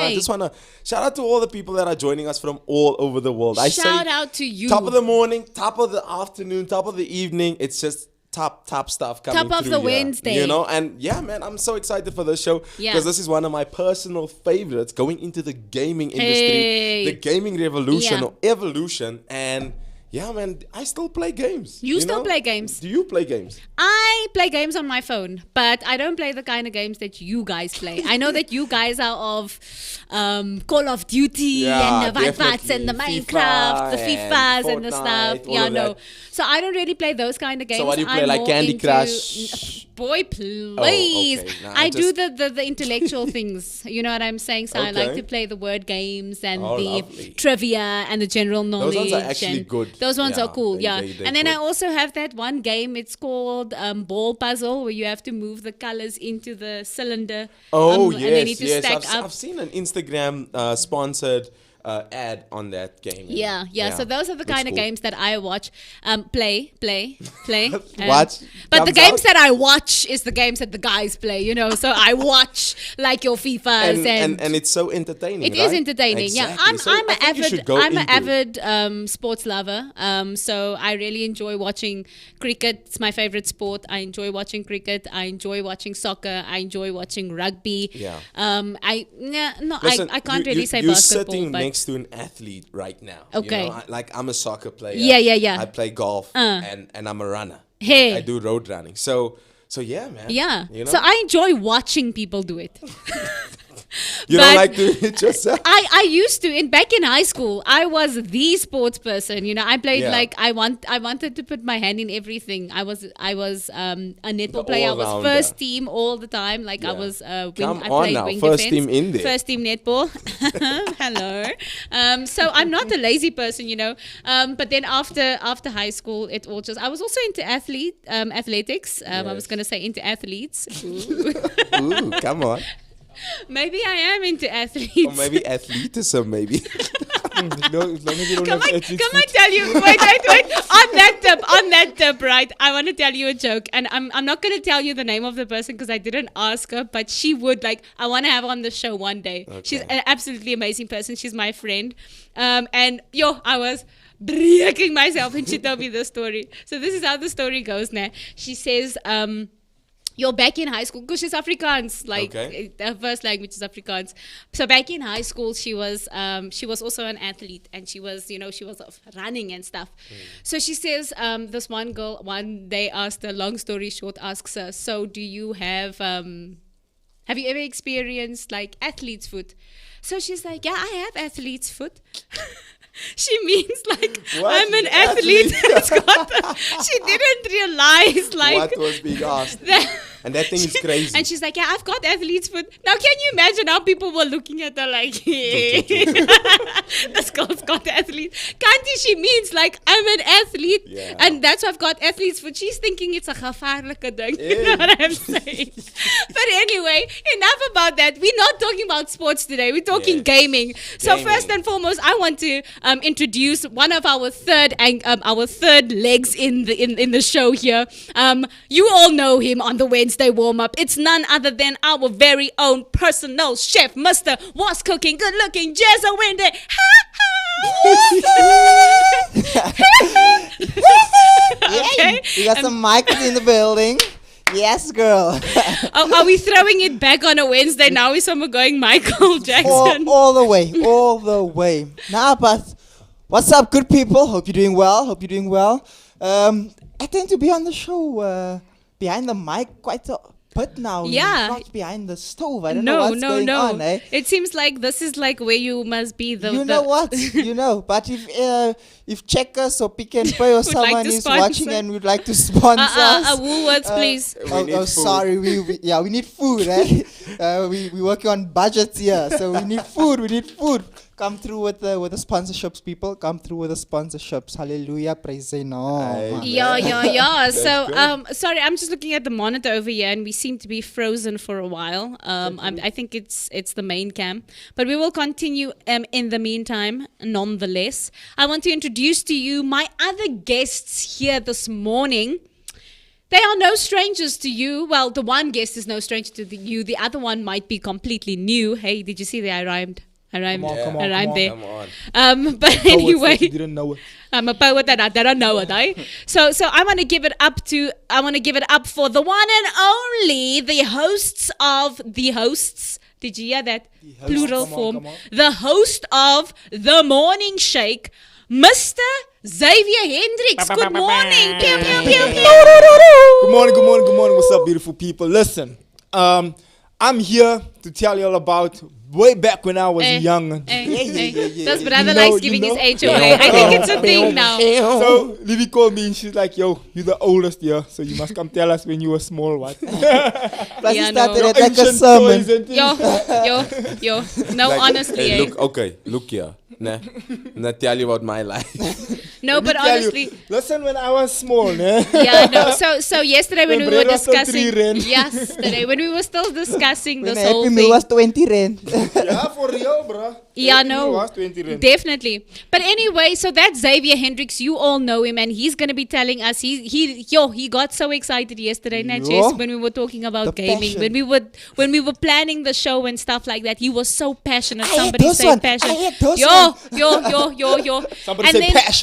I just want to shout out to all the people that are joining us from all over the world. I Shout out to you. Top of the morning, top of the afternoon, top of the evening. It's just top stuff coming Top of through the here, Wednesday. you know. And yeah, man, I'm so excited for this show because this is one of my personal favorites, going into the gaming industry, the gaming revolution or evolution. And yeah, man, I still play games. You still play games? Do you play games? I play games on my phone, but I don't play the kind of games that you guys play. I know that you guys are of Call of Duty and the Vipats and the Minecraft, the FIFAs and the stuff. Yeah, no. So I don't really play those kind of games. So what do you play, like Candy Crush? Boy, please. Oh, okay. Nah, I do the intellectual things. You know what I'm saying? So I like to play the word games and the trivia and the general knowledge. Those ones are actually good. Those ones are cool, they're and then good. I also have that one game. It's called Ball Puzzle, where you have to move the colors into the cylinder. Oh, and they need to yes. stack up. I've seen an Instagram sponsored ad on that game. Yeah. So those are the kind of games that I watch. Play. Watch. But the games that I watch is the games that the guys play, you know. So I watch like your FIFAs and it's so entertaining. It is entertaining. Exactly. Yeah, I'm an avid sports lover. So I really enjoy watching cricket. It's my favorite sport. I enjoy watching cricket. I enjoy watching soccer. I enjoy watching rugby. Yeah. Listen, I can't really say you're basketball. Sitting but next to an athlete right now. Okay. You know? I'm a soccer player. Yeah. I play golf and I'm a runner. Hey. I do road running. So yeah, man. Yeah. You know? So I enjoy watching people do it. You don't like doing it yourself? I used to. Back in high school, I was the sports person. You know, I played I wanted to put my hand in everything. I was a netball player. I was first team all the time. Like I was I played wing first defense. Team in there. First team netball. Hello. So I'm not a lazy person, you know. But then after high school, it all just. I was also into athletics. I was gonna say into athletes. Ooh, come on. Maybe I am into athletes. Or maybe athleticism, maybe. Come I tell you, wait. On that tip, right? I want to tell you a joke. And I'm not going to tell you the name of the person because I didn't ask her, but she would, I want to have her on the show one day. Okay. She's an absolutely amazing person. She's my friend. I was breaking myself when she told me this story. So this is how the story goes now. She says, you're back in high school because she's Afrikaans, her first language is Afrikaans. So back in high school, she was also an athlete, and she was running and stuff. So she says, this one girl one day asked her, long story short, asks her, so do you have you ever experienced like athlete's foot? So she's like, yeah, I have athlete's foot. She means I'm an athlete. She didn't realize what was being asked. And that thing is crazy. And she's like, yeah, I've got athlete's foot. Now, can you imagine how people were looking at her like, hey, this girl's got athlete. Kanti, she means I'm an athlete. Yeah. And that's why I've got athlete's foot. She's thinking it's a gevaarlijke ding. You know what I'm saying? But anyway, enough about that. We're not talking about sports today. We're talking gaming. So first and foremost, I want to introduce one of our third legs in the show here. You all know him on the Whensday Warm-Up. It's none other than our very own personal chef, Mr. Was Cooking, good looking Jezza Wende. Okay. We got some mics in the building. Yes, girl. Are we throwing it back on a Wednesday now? Is someone going Michael Jackson? All the way. Nah, but what's up, good people? Hope you're doing well. I tend to be on the show behind the mic quite a bit now. Yeah. Not behind the stove. I don't know what's going on, eh? It seems like this is where you must be the... You know what? But if Checkers or Pick and Pay or someone is watching and would like to sponsor us... Woolworths, please. Sorry. We need food, eh? We're working on budgets here, so we need food. Come through with the sponsorships, people. Come through with the sponsorships. Hallelujah. Praise the Lord. Yeah. So, sorry, I'm just looking at the monitor over here, and we seem to be frozen for a while. I think it's the main cam. But we will continue in the meantime, nonetheless. I want to introduce to you my other guests here this morning. They are no strangers to you. Well, the one guest is no stranger to you. The other one might be completely new. Hey, did you see that? I rhymed. Come on, I rhymed there. Come on. But anyway, you didn't know it. I'm a poet and I don't know it, eh? So I want to give it up for the one and only, the hosts of the hosts. Did you hear that? Plural form. Come on. The host of The Morning Shake, Mr. Xavier Hendricks. Good morning. Pew, pew, pew, pew. Good morning. What's up, beautiful people? Listen, I'm here to tell you all about way back when I was young. Does brother likes giving his age away? I think it's a thing now. So Livy called me and she's like, yo, you're the oldest here, so you must come tell us when you were small, what? Plus he started it like a sermon. Yo. No, like, honestly. Hey, look here. Nah, not tell you about my life. No, but honestly. Listen, when I was small, Yeah, no. So yesterday when we were discussing. Yesterday when we were still discussing this whole thing. It was 20 rand. Yeah, for real, bro. Yeah, no. Definitely. But anyway, so that's Xavier Hendricks. You all know him, and he's going to be telling us. He got so excited yesterday, Natchez, when we were talking about gaming. When we were planning the show and stuff like that. He was so passionate. Somebody say passion. Yo.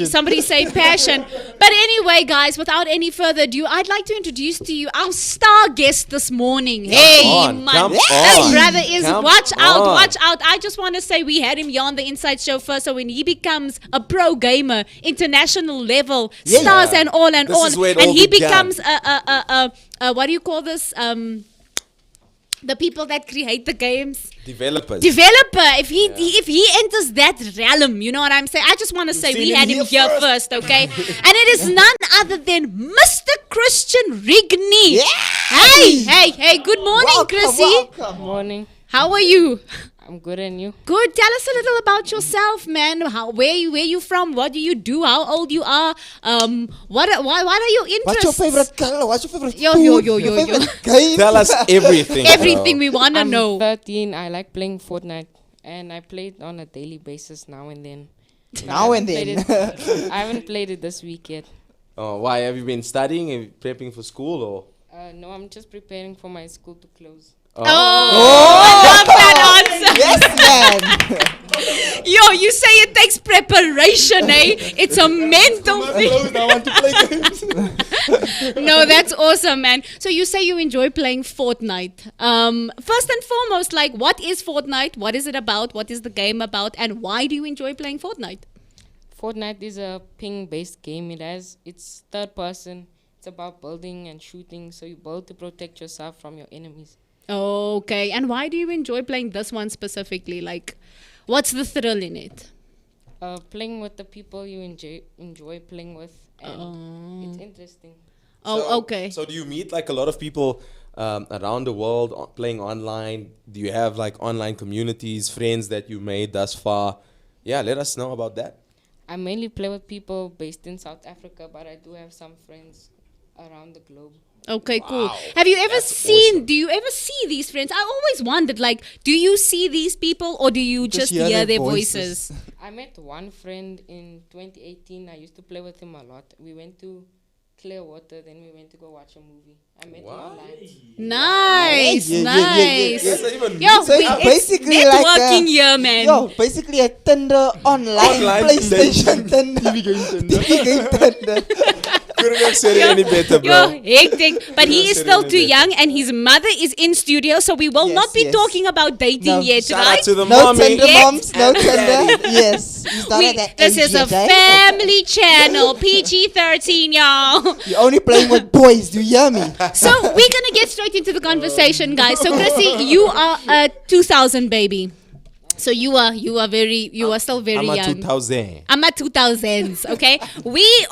Somebody say passion. But anyway, guys, without any further ado, I'd like to introduce to you our star guest this morning. Come on. That brother is watch out. I just want to say we had him here on the Inside Show first, so when he becomes a pro gamer, international level, stars and all, and he becomes a what do you call this? The people that create the games. Developer. If he enters that realm, you know what I'm saying? I just want to say we had him here first, okay? And it is none other than Mr. Christian Rigney. Yeah. Hey, good morning, Chrissy. Good morning. How are you? I'm good, and you? Good. Tell us a little about yourself, man. Where you from? What do you do? How old you are? What are your interests? What's your favorite color? What's your favorite yo. Tell us everything. Everything we want to know. I'm 13. I like playing Fortnite, and I play it on a daily basis now and then. I haven't played it this week yet. Oh, why? Have you been studying and prepping for school, or? No, I'm just preparing for my school to close. I love that answer. Yes, man. Yo, you say it takes preparation, eh? It's a mental thing. I want to play games. No, that's awesome, man. So you say you enjoy playing Fortnite. First and foremost, like, what is Fortnite? What is it about? What is the game about? And why do you enjoy playing Fortnite? Fortnite is a ping-based game. It's third person. It's about building and shooting. So you build to protect yourself from your enemies. Okay, and why do you enjoy playing this one specifically? Like, what's the thrill in it? Playing with the people you enjoy playing with, and it's interesting. Okay. So do you meet like a lot of people around the world playing online? Do you have like online communities, friends that you made thus far? Yeah, let us know about that. I mainly play with people based in South Africa, but I do have some friends around the globe. Okay, cool. Have you ever seen, do you ever see these friends? I always wondered, like, do you see these people or do you just hear their voices? I met one friend in 2018. I used to play with him a lot. We went to Clearwater, then we went to go watch a movie. I met him online. Nice. Basically networking here, man. Yo, basically a Tinder online PlayStation Tinder. TV game Tinder. Couldn't have said it any better, bro. Hectic. But he is still too young and his mother is in studio, so we will not be talking about dating yet, Shout right? out to the No mommy. Tinder moms, no Tinder. Yes. This is a family channel, PG-13, y'all. You're only playing with boys, do you hear me? So we're going to get straight into the conversation, guys. So Chrissy, you are a 2000 baby. So you are still very young. I'm a 2000. I'm a 2000s, okay? We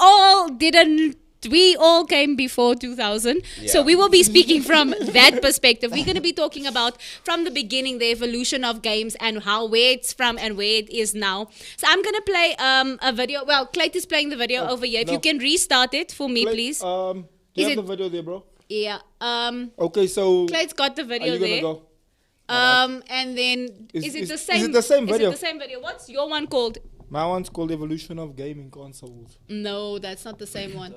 all came before 2000. Yeah. So we will be speaking from that perspective. We're going to be talking about from the beginning, the evolution of games and where it's from and where it is now. So I'm going to play a video. Well, Clayt is playing the video over here. If you can restart it for me, please. Do you have the video there, bro? Yeah. Okay, so Clayt's got the video there. Go? And then is it the same? Is it the same video? Is it the same video? What's your one called? My one's called Evolution of Gaming Consoles. No, that's not the same one.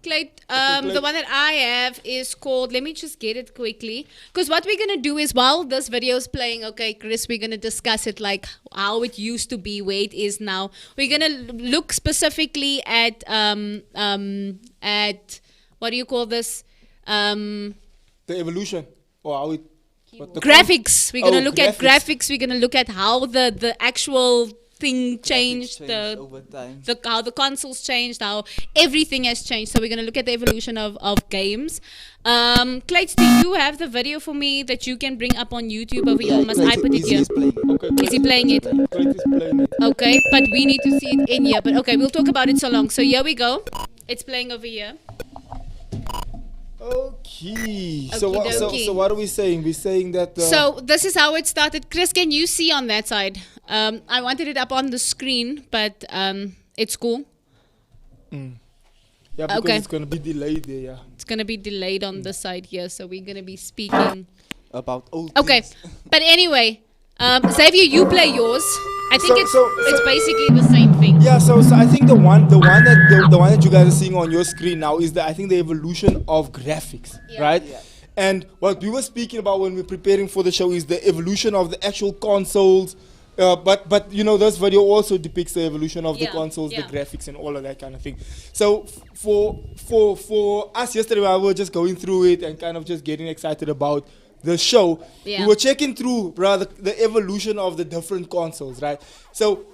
Clay, the one that I have is called, let me just get it quickly. Because what we're going to do is while this video is playing, okay, Chris, we're going to discuss it like how it used to be, where it is now. We're going to look specifically at what do you call this? The evolution. Or how it... Graphics. We're going to look at graphics. We're going to look at how the actual... thing changed, over time. How the consoles changed, how everything has changed. So we're going to look at the evolution of games. Clates, do you have the video for me that you can bring up on YouTube over here? Must I put it here? Is he playing it? Okay, but we need to see it in here. But okay, we'll talk about it so long. So here we go. It's playing over here. Okay. So what are we saying? We're saying that... so this is how it started. Chris, can you see on that side? I wanted it up on the screen, but it's cool. Yeah, because it's going to be delayed there, yeah. It's going to be delayed on this side here, so we're going to be speaking... about old Okay, things. but anyway, Xavier, you play yours. I think it's basically the same thing. Yeah, so I think the one that you guys are seeing on your screen now is I think the evolution of graphics, right? Yeah. And what we were speaking about when we're preparing for the show is the evolution of the actual consoles. But you know, this video also depicts the evolution of the consoles, the graphics, and all of that kind of thing. So for us yesterday, while we were just going through it and kind of just getting excited about the show, we were checking through, the evolution of the different consoles, right? So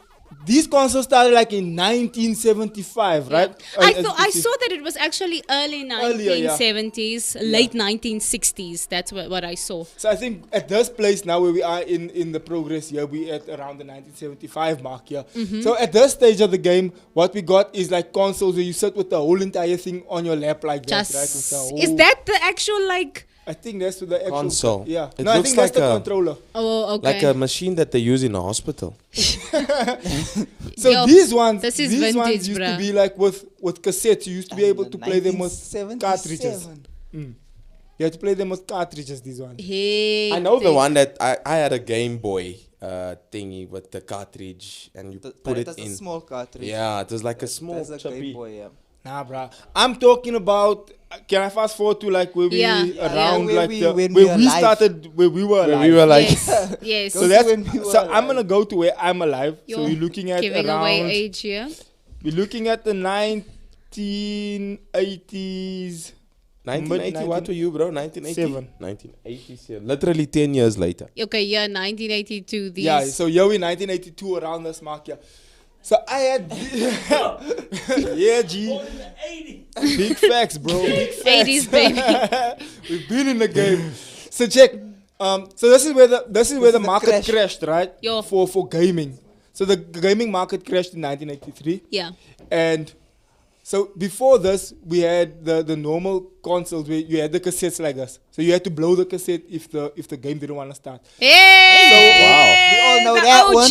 these consoles started like in 1975, right? I saw that it was actually early 1970s, late 1960s. That's what I saw. So I think at this place now where we are in the progress here, we're at around the 1975 mark here. So at this stage of the game, what we got is like consoles where you sit with the whole entire thing on your lap like that, right? Is that the actual like... I think that's the actual console. Yeah. It I looks think that's like the controller. Oh, okay. Like a machine that they use in a hospital. So these ones used to be like with cassettes. You used to be able to play them with cartridges. You had to play them with cartridges, these ones. Hey, I know the one that I had a Game Boy thingy with the cartridge and you put it in. A small cartridge. Yeah, it was like a small Game Boy, yeah. Nah, bruh. I'm talking about. Can I fast forward to like where we around where like we started, where we were alive. We were like, yes. So I'm gonna go to where I'm alive. So we're looking at giving around. Away age here. We're looking at the 1980s. 1980, what were you, bro? 1987. 1987. Literally 10 years later. Okay, yeah, 1982. Yeah, so we're 1982 around this mark, yeah. So I had... yeah, G. Big facts, bro. Big facts. 80s, baby. We've been in the game. So check. So this is where the market crashed, right? Yo. For gaming. So the gaming market crashed in 1983. Yeah. And so before this, we had the normal consoles where you had the cassettes like this. So you had to blow the cassette if the game didn't want to start. Hey! We all know that OG.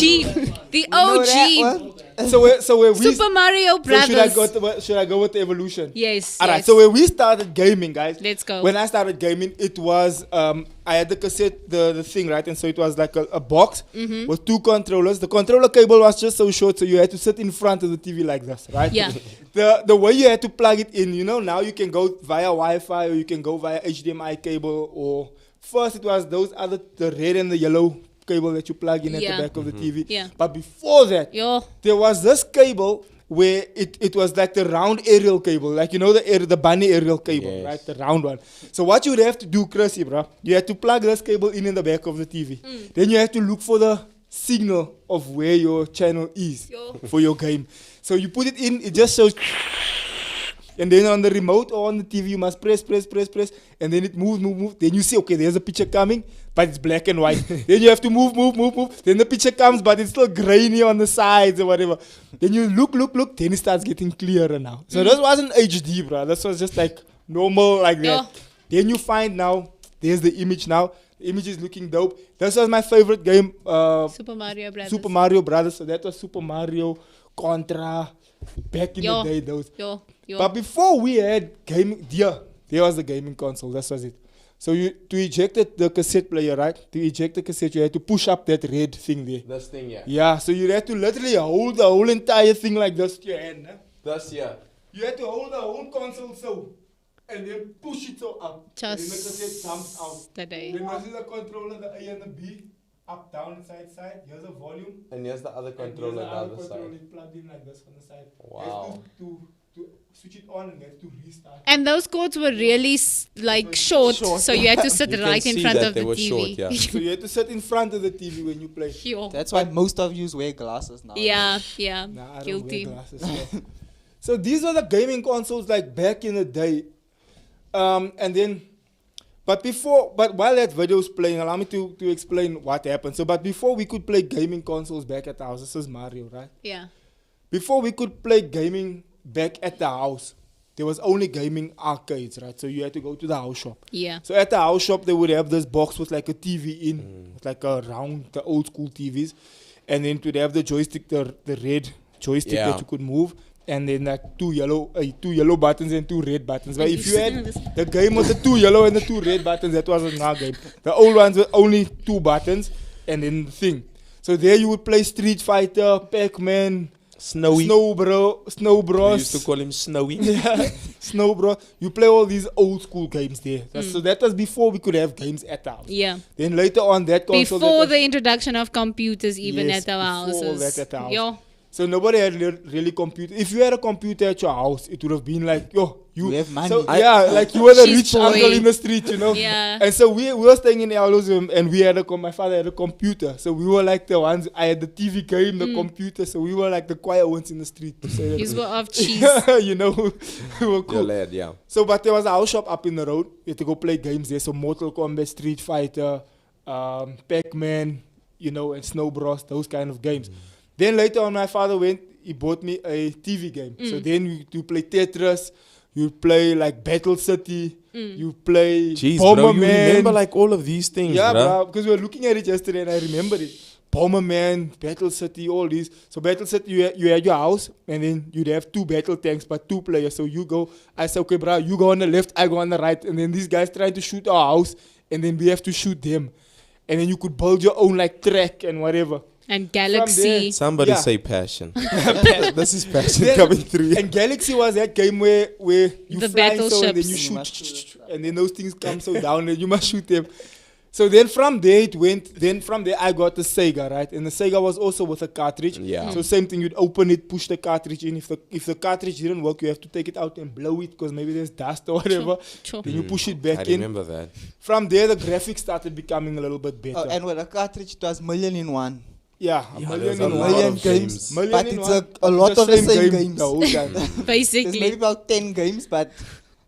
The OG. So where we Super Mario Brothers. So should I go with the evolution? Yes. Alright. So where we started gaming, guys. Let's go. When I started gaming, it was I had the cassette, the thing, right, and so it was like a box with two controllers. The controller cable was just so short, so you had to sit in front of the TV like this, right? Yeah. The way you had to plug it in, you know, now you can go via Wi-Fi or you can go via HDMI cable, or first it was the red and the yellow cable that you plug in at the back of the TV. Yeah. But before that, there was this cable where it was like the round aerial cable, like, you know, the bunny aerial cable, right? The round one. So what you would have to do, Chrissy, bro, you had to plug this cable in the back of the TV. Then you have to look for the signal of where your channel is for your game. So you put it in, it just shows. And then on the remote or on the TV, you must press. And then it moves. Then you see, okay, there's a picture coming, but it's black and white. Then you have to move. Then the picture comes, but it's still grainy on the sides or whatever. Then you look. Then it starts getting clearer now. So this wasn't HD, bro. This was just like normal like that. Then you find now, there's the image now. The image is looking dope. This was my favorite game. Super Mario Brothers. Super Mario Brothers. So that was Super Mario, Contra, back in the day, those. But before we had gaming, there was the gaming console. That was it. So to eject the cassette player, right? To eject the cassette, you had to push up that red thing there. This thing, yeah. Yeah, so you had to literally hold the whole entire thing like this to your hand. Huh? This, yeah. You had to hold the whole console so, and then push it so up. Just and then the cassette jumps out. the day. Then was the controller, the A and the B, up, down, side. Here's the volume. And here's the other controller on the other side. It plugged in like this on the side. Wow. To switch it on and have to restart. And those cords were really short, so you had to sit right in front of the TV. Short, yeah. So you had to sit in front of the TV when you play. That's why most of you wear glasses now. Yeah. Nah, I Guilty. don't wear glasses, yeah. So these were the gaming consoles like back in the day. And then, but while that video was playing, allow me to explain what happened. So, but before we could play gaming consoles back at the house, this is Mario, right? Yeah. Before we could play gaming back at the house, there was only gaming arcades, right? So you had to go to the house shop. Yeah. So at the house shop, they would have this box with like a TV in, with like a round, the old school TVs. And then to have the joystick, the red joystick that you could move. And then like two yellow buttons and 2 red buttons. But if you had the game with the 2 yellow and the 2 red buttons, that wasn't our game. The old ones were only 2 buttons and then the thing. So there you would play Street Fighter, Pac-Man, Snowy. Snow Bros. We used to call him Snowy. Yeah, Snow Bros. You play all these old school games there. So that was before we could have games at the house. Yeah. Then later on that console. Before the introduction of computers even at our houses. All that at the house. Yeah. So nobody had really computer. If you had a computer at your house, it would have been like, you have money. So, like you were the rich boy. uncle in the street, you know. Yeah. And so we were staying in Elos and we had my father had a computer. So we were like the ones. I had the TV game, the computer. So we were like the quiet ones in the street. To say You were of cheese. you know, we were cool. Lad, yeah. So, but there was a house shop up in the road. You had to go play games there. So Mortal Kombat, Street Fighter, Pac-Man, you know, and Snow Bros. Those kind of games. Then later on, my father he bought me a TV game. So then you play Tetris, you play like Battle City, you play Bomberman. You remember like all of these things, yeah, bro, because we were looking at it yesterday and I remembered it. Bomberman, Battle City, all these. So Battle City, you had your house and then you'd have 2 battle tanks, but 2 players. So you go, I say, okay, bro, you go on the left, I go on the right. And then these guys trying to shoot our house and then we have to shoot them. And then you could build your own like track and whatever. And Galaxy. Somebody say passion. This is passion coming through. And Galaxy was that game where you the fly so and then you shoot and then those things come so down and you must shoot them. So then from there it went. Then from there I got the Sega, right? And the Sega was also with a cartridge. Yeah. So same thing, you'd open it, push the cartridge in. If the cartridge didn't work, you have to take it out and blow it because maybe there's dust or whatever. Sure. Then you push it back I in. remember that. From there the graphics started becoming a little bit better. And with a cartridge, it was million in one. Yeah, a there's a million lot million of games. Million But in it's one. a lot of the same games. The whole time. There's Basically. maybe about 10 games, but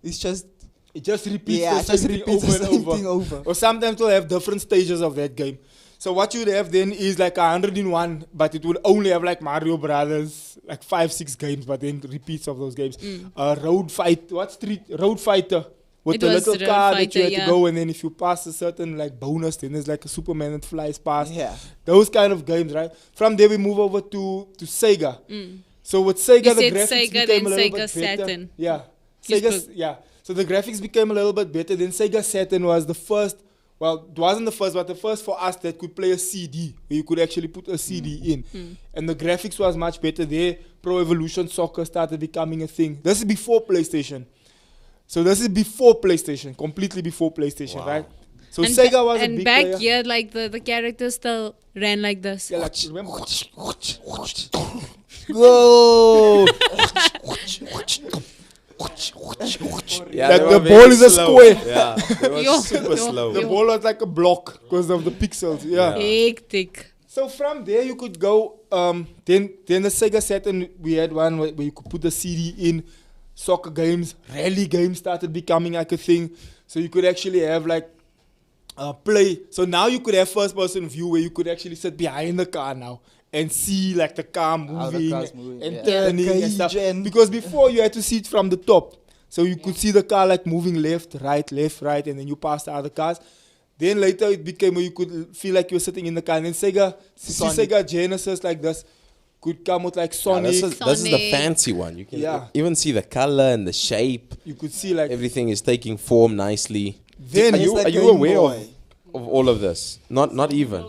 it's just It just repeats yeah, the just same repeats thing the over and same over. thing over. Or sometimes we'll have different stages of that game. So what you'd have then is like 101, but it would only have like Mario Brothers, like 5-6 games, but then repeats of those games. Road Fighter. With It the was little Road car that you Fighter, had to go, and then if you pass a certain like bonus, then there's like a Superman that flies past. Yeah. Those kind of games, right? From there we move over to Sega. So with Sega, You the said graphics Sega, became then a little Sega bit better. Saturn. Yeah. His Sega, yeah. So the graphics became a little bit better. Then Sega Saturn was the first. Well, it wasn't the first, but the first for us that could play a CD, where you could actually put a CD in. And the graphics was much better there. Pro Evolution Soccer started becoming a thing. This is before PlayStation. So this is before PlayStation, completely before PlayStation, right? So and Sega was a and big back player. here, like the characters still ran like this. Yeah, like, remember? Whoa! Yeah, Like they the were ball very is a slow. square. Yeah, they were Yo, super yo, slow. The ball was like a block because of the pixels. Yeah. Hectic. So from there you could go. Then the Sega Saturn, we had one where you could put the CD in. Soccer games, rally games started becoming like a thing. So you could actually have like play. So now you could have first person view where you could actually sit behind the car now and see like the car moving, and yeah. turning and stuff. And Because before you had to see it from the top. So you could see the car like moving left, right, and then you pass the other cars. Then later it became where you could feel like you're sitting in the car. And then Sega Genesis like this could come with like Sonic. This is the fancy one. You can even see the color and the shape. You could see like everything is taking form nicely. Then are you aware of all of this? Not even.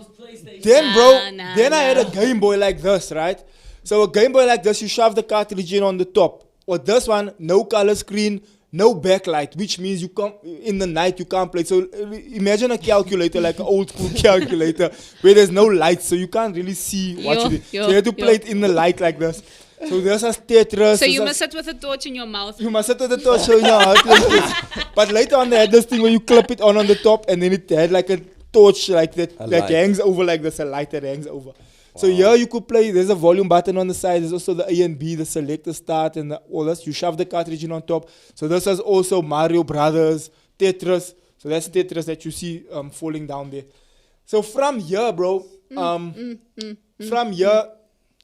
Then, bro, then I had a Game Boy like this, right? So a Game Boy like this, you shove the cartridge in on the top. Or this one, no color screen, no backlight, which means you can't, in the night you can't play. So imagine a calculator, like an old school calculator, where there's no light, so you can't really see what you do. So you have to play it in the light like this. So this is Tetris. So you must sit with a torch in your mouth. You must sit with a torch showing you how to play this. But later on they had this thing where you clip it on the top, and then it had like a torch like that hangs over like this, a light that hangs over. Wow. So here you could play, there's a volume button on the side, there's also the A and B, the select, the start, and all this. You shove the cartridge in on top. So this is also Mario Brothers, Tetris. So that's Tetris that you see falling down there. So from here, bro, from here,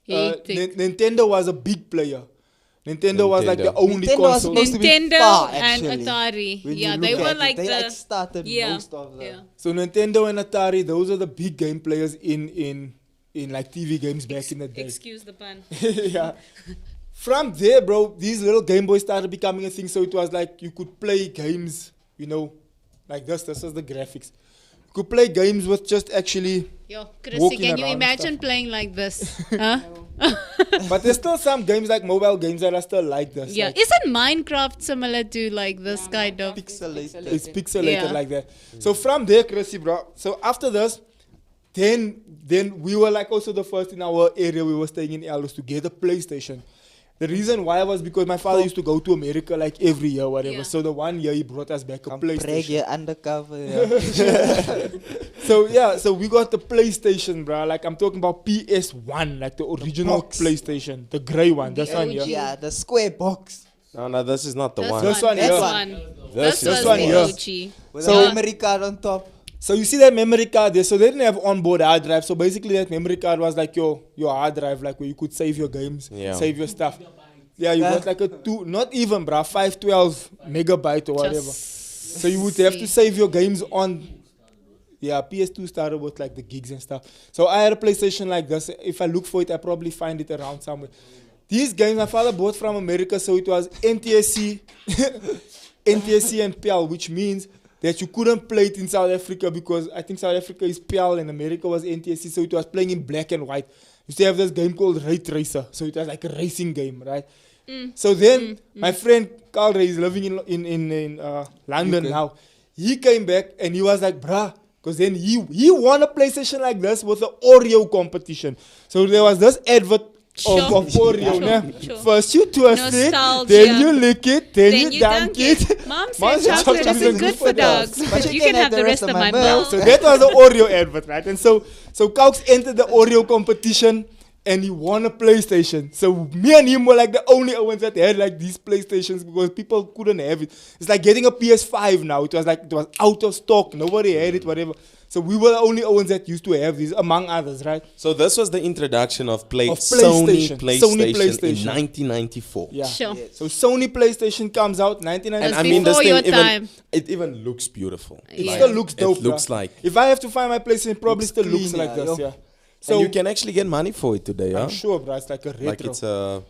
Nintendo was a big player. Nintendo was like the only console. Nintendo and Atari. Yeah, they were like they started most of the. Yeah. So Nintendo and Atari, those are the big game players in like TV games back in the day. Excuse the pun. Yeah. From there, bro, these little Game Boys started becoming a thing. So it was like you could play games, you know, like this. This was the graphics. You could play games with just actually. Yo, Chrissy, can you imagine playing like this? Huh? But there's still some games like mobile games that are still like this. Yeah, like isn't Minecraft similar to like this kind of? Pixelated. It's pixelated like that. So from there, Chrissy, bro. So after this, then we were like also the first in our area. We were staying in Elders to get a PlayStation. The reason why was because my father used to go to America like every year, whatever. Yeah. So the one year he brought us back a PlayStation. Undercover. Yeah. So we got the PlayStation, bro. Like I'm talking about PS1, like the original PlayStation, the grey one. This one here. Yeah, the square box. No, this is not the one. This one here. This one here. With a memory card on top. So you see that memory card there, so they didn't have onboard hard drive. So basically that memory card was like your hard drive, like where you could save your games, save your stuff. Yeah, you got like a not even, bruh, 512 megabyte or whatever. So you would have to save your games on. Yeah, PS2 started with like the gigs and stuff. So I had a PlayStation like this. If I look for it, I probably find it around somewhere. These games my father bought from America, so it was NTSC, NTSC and PAL, which means that you couldn't play it in South Africa because I think South Africa is PAL and America was NTSC, so it was playing in black and white. You used to have this game called Ray Tracer, so it was like a racing game, right? So then my friend Carl Ray is living in London now. He came back and he was like, bruh, because then he won a PlayStation like this with the Oreo competition. So there was this advert of Oreo. First you twist it, then you lick it, then you dunk it. Mom said chocolate isn't good for dogs, but you can have the rest of my milk. So that was the Oreo advert, right? And so Kauks entered the Oreo competition and he won a PlayStation. So me and him were like the only ones that had like these PlayStations because people couldn't have it. It's like getting a PS5 now. It was out of stock. Nobody had it, whatever. So we were the only ones that used to have these, among others, right? So this was the introduction of Sony PlayStation in 1994. Yeah. Sure. So Sony PlayStation comes out 1994. And I mean, this thing even looks beautiful. It still looks dope. It looks like. If I have to find my PlayStation, it probably still looks like this. Yeah. So and you can actually get money for it today, I'm sure, bro. It's like a retro. Like it's a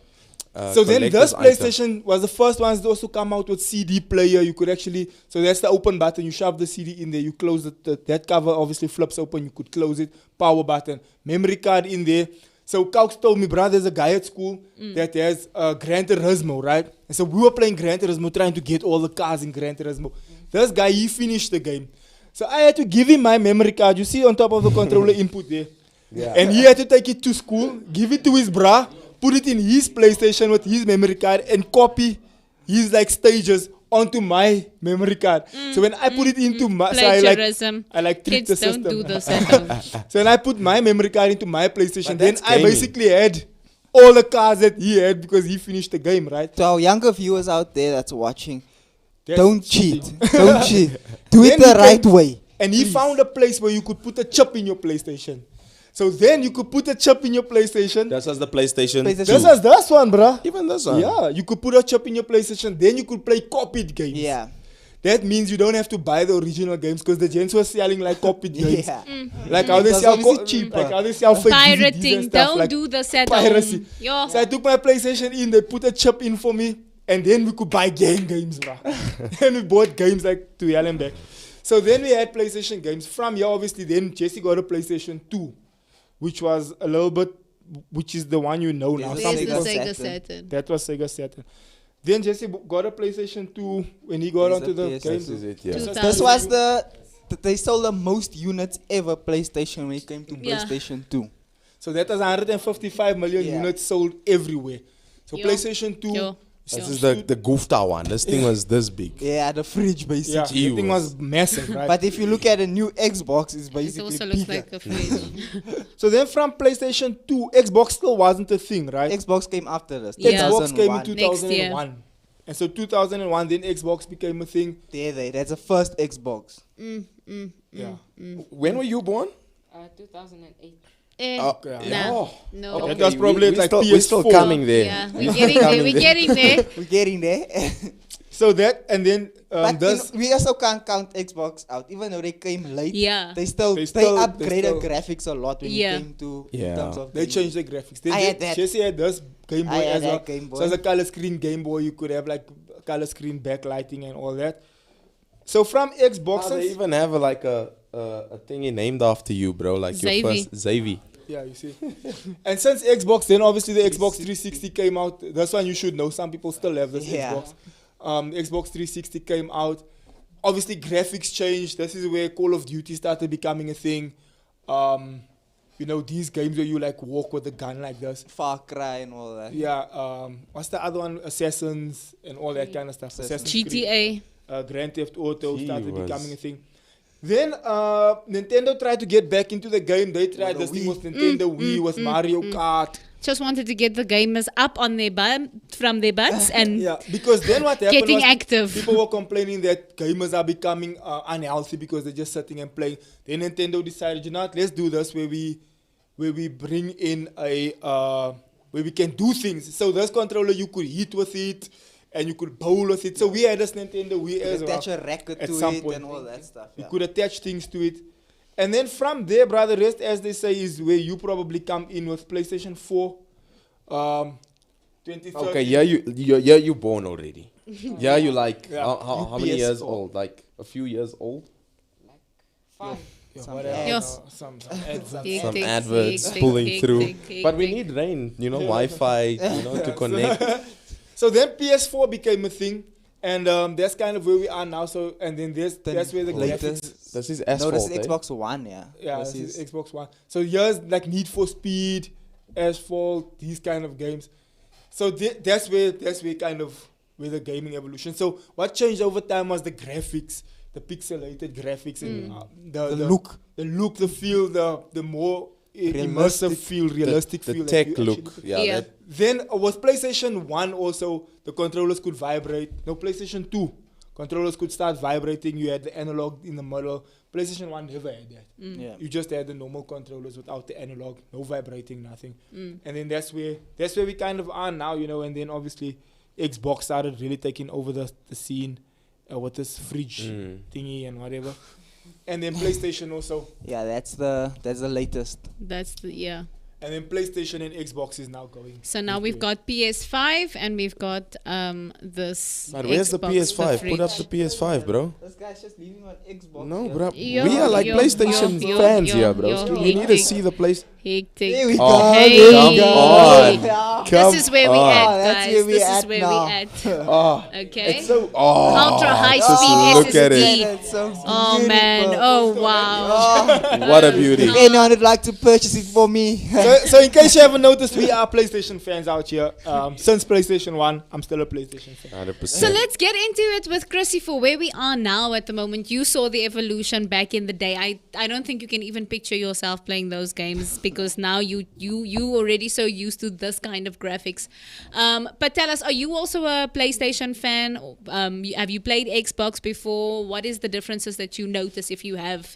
so then this PlayStation was the first ones to also come out with CD player. You could actually, so that's the open button. You shove the CD in there. You close that cover obviously flips open. You could close it. Power button. Memory card in there. So Kauks told me, brother, there's a guy at school that has Gran Turismo, right? And so we were playing Gran Turismo, trying to get all the cars in Gran Turismo. This guy, he finished the game. So I had to give him my memory card. You see on top of the controller input there. Yeah. And he had to take it to school, give it to his bra, put it in his PlayStation with his memory card and copy his like stages onto my memory card. So when I put it into my I like tricked the system. Don't do this at home. So when I put my memory card into my PlayStation, then I basically had all the cards that he had because he finished the game, right? To our younger viewers out there that's watching, don't cheat. Don't cheat. Do it the right way. And he found a place where you could put a chip in your PlayStation. So then you could put a chip in your PlayStation. This was the PlayStation. This was this one, bruh. Even this one. Yeah, you could put a chip in your PlayStation. Then you could play copied games. Yeah. That means you don't have to buy the original games because the gents were selling like copied games. Yeah. Like how they sell cheaper. Like how they sell fake pirating. Stuff, don't like do the set. Piracy. So I took my PlayStation in. They put a chip in for me, and then we could buy games, bruh. And we bought games like to hell and back. So then we had PlayStation games. From here, obviously, then Jesse got a PlayStation 2, which was a little bit, which is the one you know now. There's the Sega Saturn. That was Sega Saturn. Then Jesse got a PlayStation 2 when he got onto the games. This was they sold the most units ever PlayStation when it came to PlayStation 2. So that was 155 million units sold everywhere. So PlayStation 2. This is the Goofta one. This thing was this big. Yeah, the fridge basically. Yeah, the thing was massive, right? But if you look at a new Xbox, it's basically it also bigger. looks like a fridge. So then from PlayStation 2, Xbox still wasn't a thing, right? Xbox came after this. Xbox came in 2001. 2001. And so 2001, then Xbox became a thing. That's the first Xbox. When were you born? 2008. No. That was probably like PS4. We're still coming there. Yeah, we're getting there. We're getting there. So that, and then but we also can't count Xbox out, even though they came late. Yeah. They upgraded graphics a lot when it came to in terms of they changed the graphics. I had that. Jesse had this Game Boy as well. Game Boy. So as a color screen Game Boy, you could have like color screen backlighting and all that. So from Xboxes, They even have a thingy named after you, bro. Like Xavi. your first Xavi. yeah, you see. And since Xbox, then obviously the Xbox 360 came out. That's one you should know. Some people still have this Xbox. Xbox 360 came out. Obviously, graphics changed. This is where Call of Duty started becoming a thing. You know, these games where you like walk with a gun like this. Far Cry and all that. Yeah. What's the other one? Assassins and all that kind of stuff. Assassin's GTA. Creed, Grand Theft Auto started becoming a thing. Then Nintendo tried to get back into the game. They tried this thing with Nintendo Wii, with Mario Kart. Just wanted to get the gamers up on their from their butts and because then what happened getting was active. people were complaining that gamers are becoming unhealthy because they're just sitting and playing. Then Nintendo decided, you know what, let's do this where we bring in where we can do things. So this controller, you could hit with it and you could bowl with it. So we had this Nintendo Wii as well. Attach a racket to it and all that stuff. You could attach things to it. And then from there, brother, rest, as they say, is where you probably come in with PlayStation 4. 2013. Okay, you born already. Yeah, you like how many years old? Like a few years old? Like 5. Some adverts pulling through. But we need rain, Wi-Fi, to connect. So then PS4 became a thing. And that's kind of where we are now. So and then that's where the graphics. This is Asphalt. No, this is Xbox One, yeah. Yeah, this is Xbox One. So here's like Need for Speed, Asphalt, these kind of games. So that's where kind of where the gaming evolution. So what changed over time was the graphics, the pixelated graphics, and the look, the feel, the more immersive feel, realistic the feel. The tech look. Yeah. Then with PlayStation 1 also, the controllers could vibrate. No, PlayStation 2, controllers could start vibrating. You had the analog in the middle. PlayStation 1 never had that. You just had the normal controllers without the analog, no vibrating, nothing. And then that's where we kind of are now, and then obviously Xbox started really taking over the scene with this fridge thingy and whatever. And then PlayStation also. Yeah, that's the latest. And then PlayStation and Xbox is now going. So now we've got PS5 and we've got this. But where's the PS5? Put up the PS5, bro. This guy's just leaving on Xbox. No, bro. We are like PlayStation fans here, bro. We need to see the place. Here we go. This is where we at, guys. This is where we at. Okay. It's so ultra high speed look at it. SSD. Oh man. Oh wow. What a beauty. If anyone would like to purchase it for me. So in case you haven't noticed, we are PlayStation fans out here. Since PlayStation 1, I'm still a PlayStation fan. 100%. So let's get into it with Chrissy for where we are now at the moment. You saw the evolution back in the day. I don't think you can even picture yourself playing those games because now you already so used to this kind of graphics. But tell us, are you also a PlayStation fan? Have you played Xbox before? What is the differences that you notice if you have?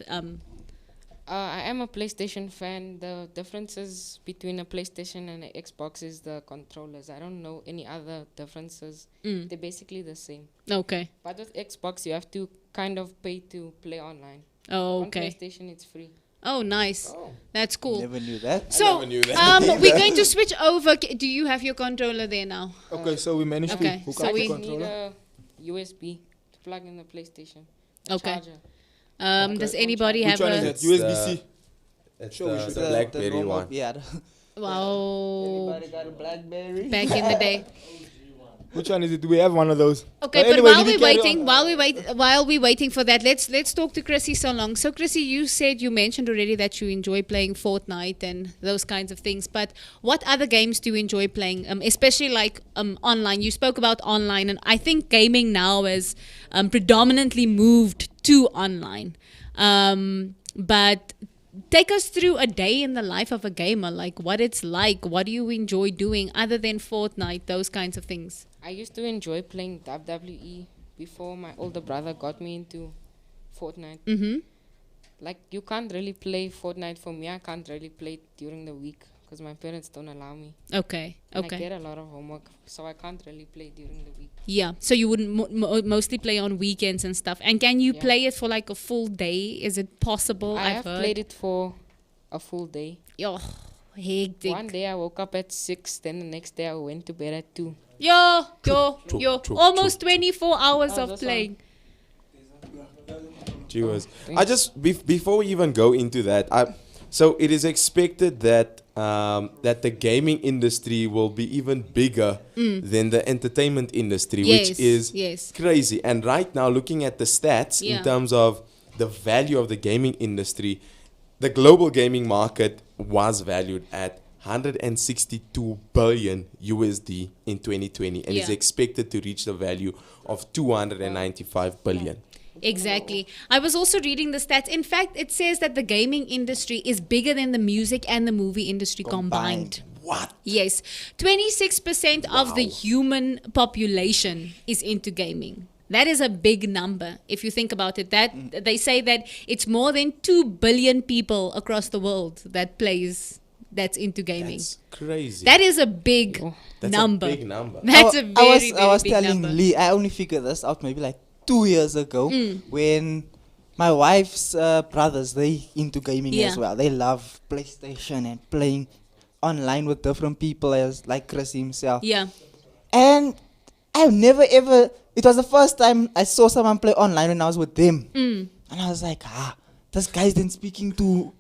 I am a PlayStation fan. The differences between a PlayStation and an Xbox is the controllers. I don't know any other differences. They're basically the same. Okay. But with Xbox, you have to kind of pay to play online. Oh, okay. On PlayStation, it's free. Oh, nice. Oh. That's cool. Never knew that. So, we're going to switch over. Do you have your controller there now? Okay, so we managed to hook up the controller. Need a USB to plug in the PlayStation. Okay. Charger. Does anybody have Which one a... is it? USB-C. It's Sure, we should the BlackBerry one. Yeah. Wow. Anybody got a BlackBerry? Back in the day. Which one is it? Do we have one of those? Okay, but anyway, while we're waiting for that, let's talk to Chrissy so long. So Chrissy, you mentioned already that you enjoy playing Fortnite and those kinds of things. But what other games do you enjoy playing? Especially like online. You spoke about online, and I think gaming now has predominantly moved to online. But take us through a day in the life of a gamer, like what it's like. What do you enjoy doing other than Fortnite, those kinds of things? I used to enjoy playing WWE before my older brother got me into Fortnite. Mm-hmm. Like, you can't really play Fortnite for me. I can't really play it during the week because my parents don't allow me. Okay. And I get a lot of homework, so I can't really play during the week. Yeah, so you would mostly play on weekends and stuff. And can you play it for like a full day? Is it possible? I have played it for a full day. Yo, hectic. One day I woke up at 6, then the next day I went to bed at 2. Yo, almost 24 hours of playing. I just before we even go into that, so it is expected that that the gaming industry will be even bigger than the entertainment industry, which is crazy. And right now, looking at the stats in terms of the value of the gaming industry, the global gaming market was valued at 162 billion USD in 2020 and is expected to reach the value of 295 billion. Exactly. I was also reading the stats. In fact, it says that the gaming industry is bigger than the music and the movie industry combined. What? Yes. 26% of the human population is into gaming. That is a big number if you think about it. That they say that it's more than 2 billion people across the world that's into gaming. That's crazy. That is a big number. That's a big number. That's a very, very I was big telling number. Lee, I only figured this out maybe like 2 years ago when my wife's brothers, they into gaming as well. They love PlayStation and playing online with different people as like Chris himself. Yeah. And I've never ever, it was the first time I saw someone play online when I was with them. And I was like, this guy's then speaking to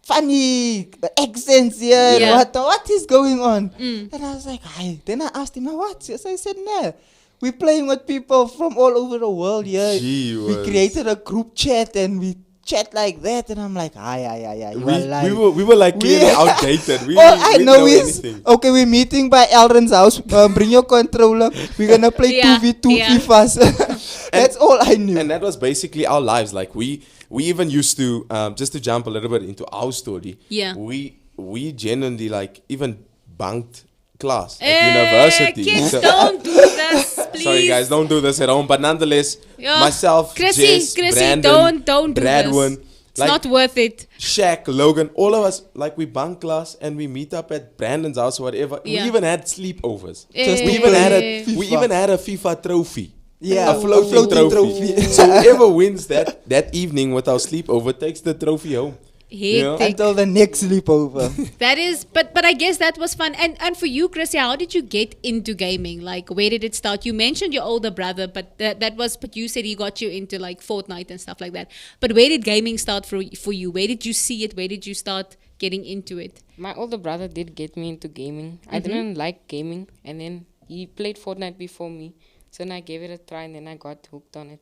funny accents here. Yeah. What is going on? And I was like, then I asked him, what? So I said, no. We're playing with people from all over the world here. We created a group chat and we chat like that. And I'm like, we were like clearly outdated. All I know is, okay, we're meeting by Elren's house. Bring your controller. We're going to play 2v2 FIFAs. That's all I knew. And that was basically our lives. Like we even used to, just to jump a little bit into our story. Yeah. We genuinely like even bunked class at university. Kids, don't do this, please. Sorry guys, don't do this at home. But nonetheless, myself, Jess, Brandon, don't do Bradwin, this. It's not worth it. Shaq, Logan, all of us, like we bunk class and we meet up at Brandon's house or whatever. Yeah. We even had sleepovers. We even had a FIFA trophy. Yeah, a floating trophy. So whoever wins that evening with our sleepover takes the trophy home. Until the next sleepover. That is, but I guess that was fun. And for you, Chrissy, how did you get into gaming? Like, where did it start? You mentioned your older brother, but but you said he got you into like Fortnite and stuff like that. But where did gaming start for you? Where did you see it? Where did you start getting into it? My older brother did get me into gaming. I didn't like gaming, and then he played Fortnite before me. So then I gave it a try, and then I got hooked on it.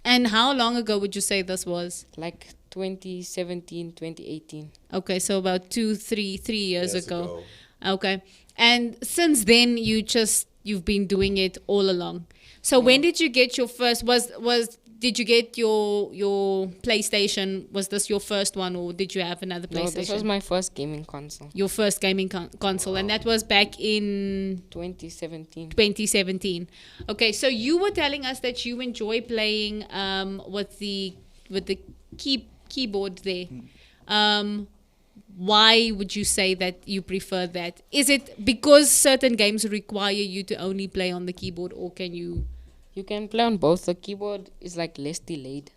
And how long ago would you say this was? Like 2017, 2018. Okay, so about 3 years ago. Okay. And since then you've been doing it all along. So when did you get your first did you get your PlayStation? Was this your first one, or did you have another PlayStation? No, this was my first gaming console. Your first gaming console, and that was back in 2017. Okay, so you were telling us that you enjoy playing with the keyboard there. Why would you say that you prefer that? Is it because certain games require you to only play on the keyboard, or can you? You can play on both. The keyboard is like less delayed.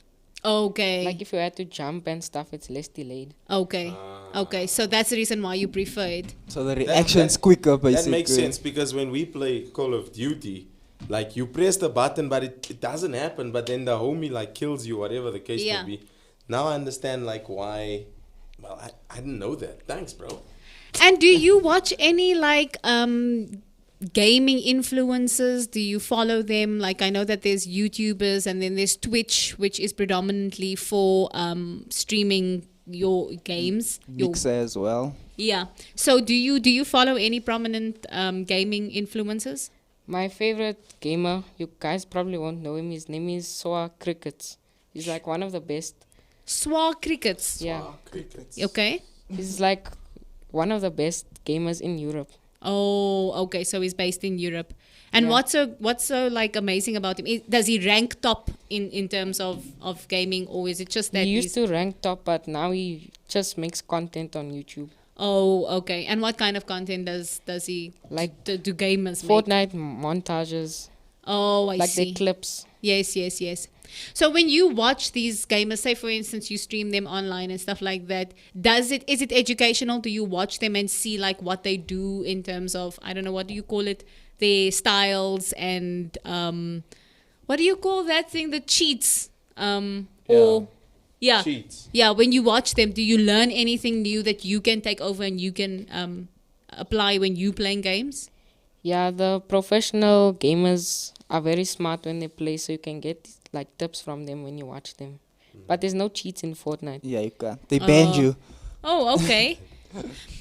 Okay. Like if you had to jump and stuff, it's less delayed. Okay. Okay, so that's the reason why you prefer it. So the reaction's quicker, basically. That makes sense, because when we play Call of Duty, like you press the button, but it doesn't happen. But then the homie like kills you, whatever the case may be. Now I understand like why. Well, I didn't know that. Thanks, bro. And do you watch any like gaming influencers? Do you follow them? Like I know that there's YouTubers and then there's Twitch, which is predominantly for streaming your games. Mixer as well. Yeah. So do you follow any prominent gaming influencers? My favorite gamer, you guys probably won't know him. His name is Soa Crickets. He's like one of the best. Swa Crickets. Yeah. Crickets. Okay. He's like one of the best gamers in Europe. Oh, okay. So he's based in Europe. And what's so like amazing about him? Does he rank top in terms of gaming, or is it just that he used to rank top, but now he just makes content on YouTube. Oh, okay. And what kind of content does he like? Do gamers Fortnite montages. Oh, I see. Like the clips. Yes. So when you watch these gamers, say for instance you stream them online and stuff like that, is it educational? Do you watch them and see like what they do in terms of, I don't know, what do you call it, their styles and what do you call that thing, the cheats? Cheats. Yeah, when you watch them, do you learn anything new that you can take over and you can apply when you playing games? Yeah, the professional gamers are very smart when they play, so you can get like tips from them when you watch them. But there's no cheats in Fortnite. Yeah, you can. They banned you. Oh, okay.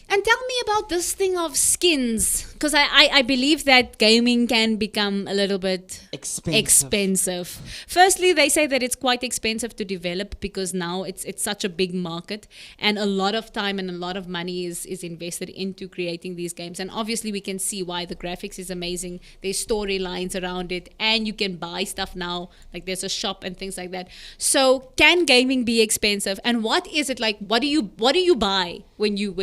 And tell me about this thing of skins, because I believe that gaming can become a little bit expensive. Firstly, they say that it's quite expensive to develop because now it's such a big market and a lot of time and a lot of money is invested into creating these games. And obviously we can see why. The graphics is amazing. There's storylines around it and you can buy stuff now. Like there's a shop and things like that. So can gaming be expensive? And what is it like? What do you buy when you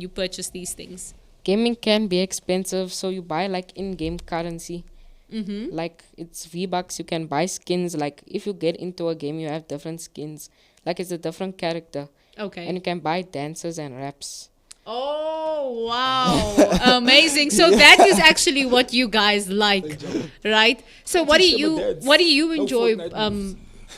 purchase these things? Gaming can be expensive, so you buy like in-game currency. Like it's V-Bucks. You can buy skins. Like if you get into a game, you have different skins. Like it's a different character. Okay. And you can buy dances and raps. Oh wow, amazing! So that is actually what you guys like, right? So what do you enjoy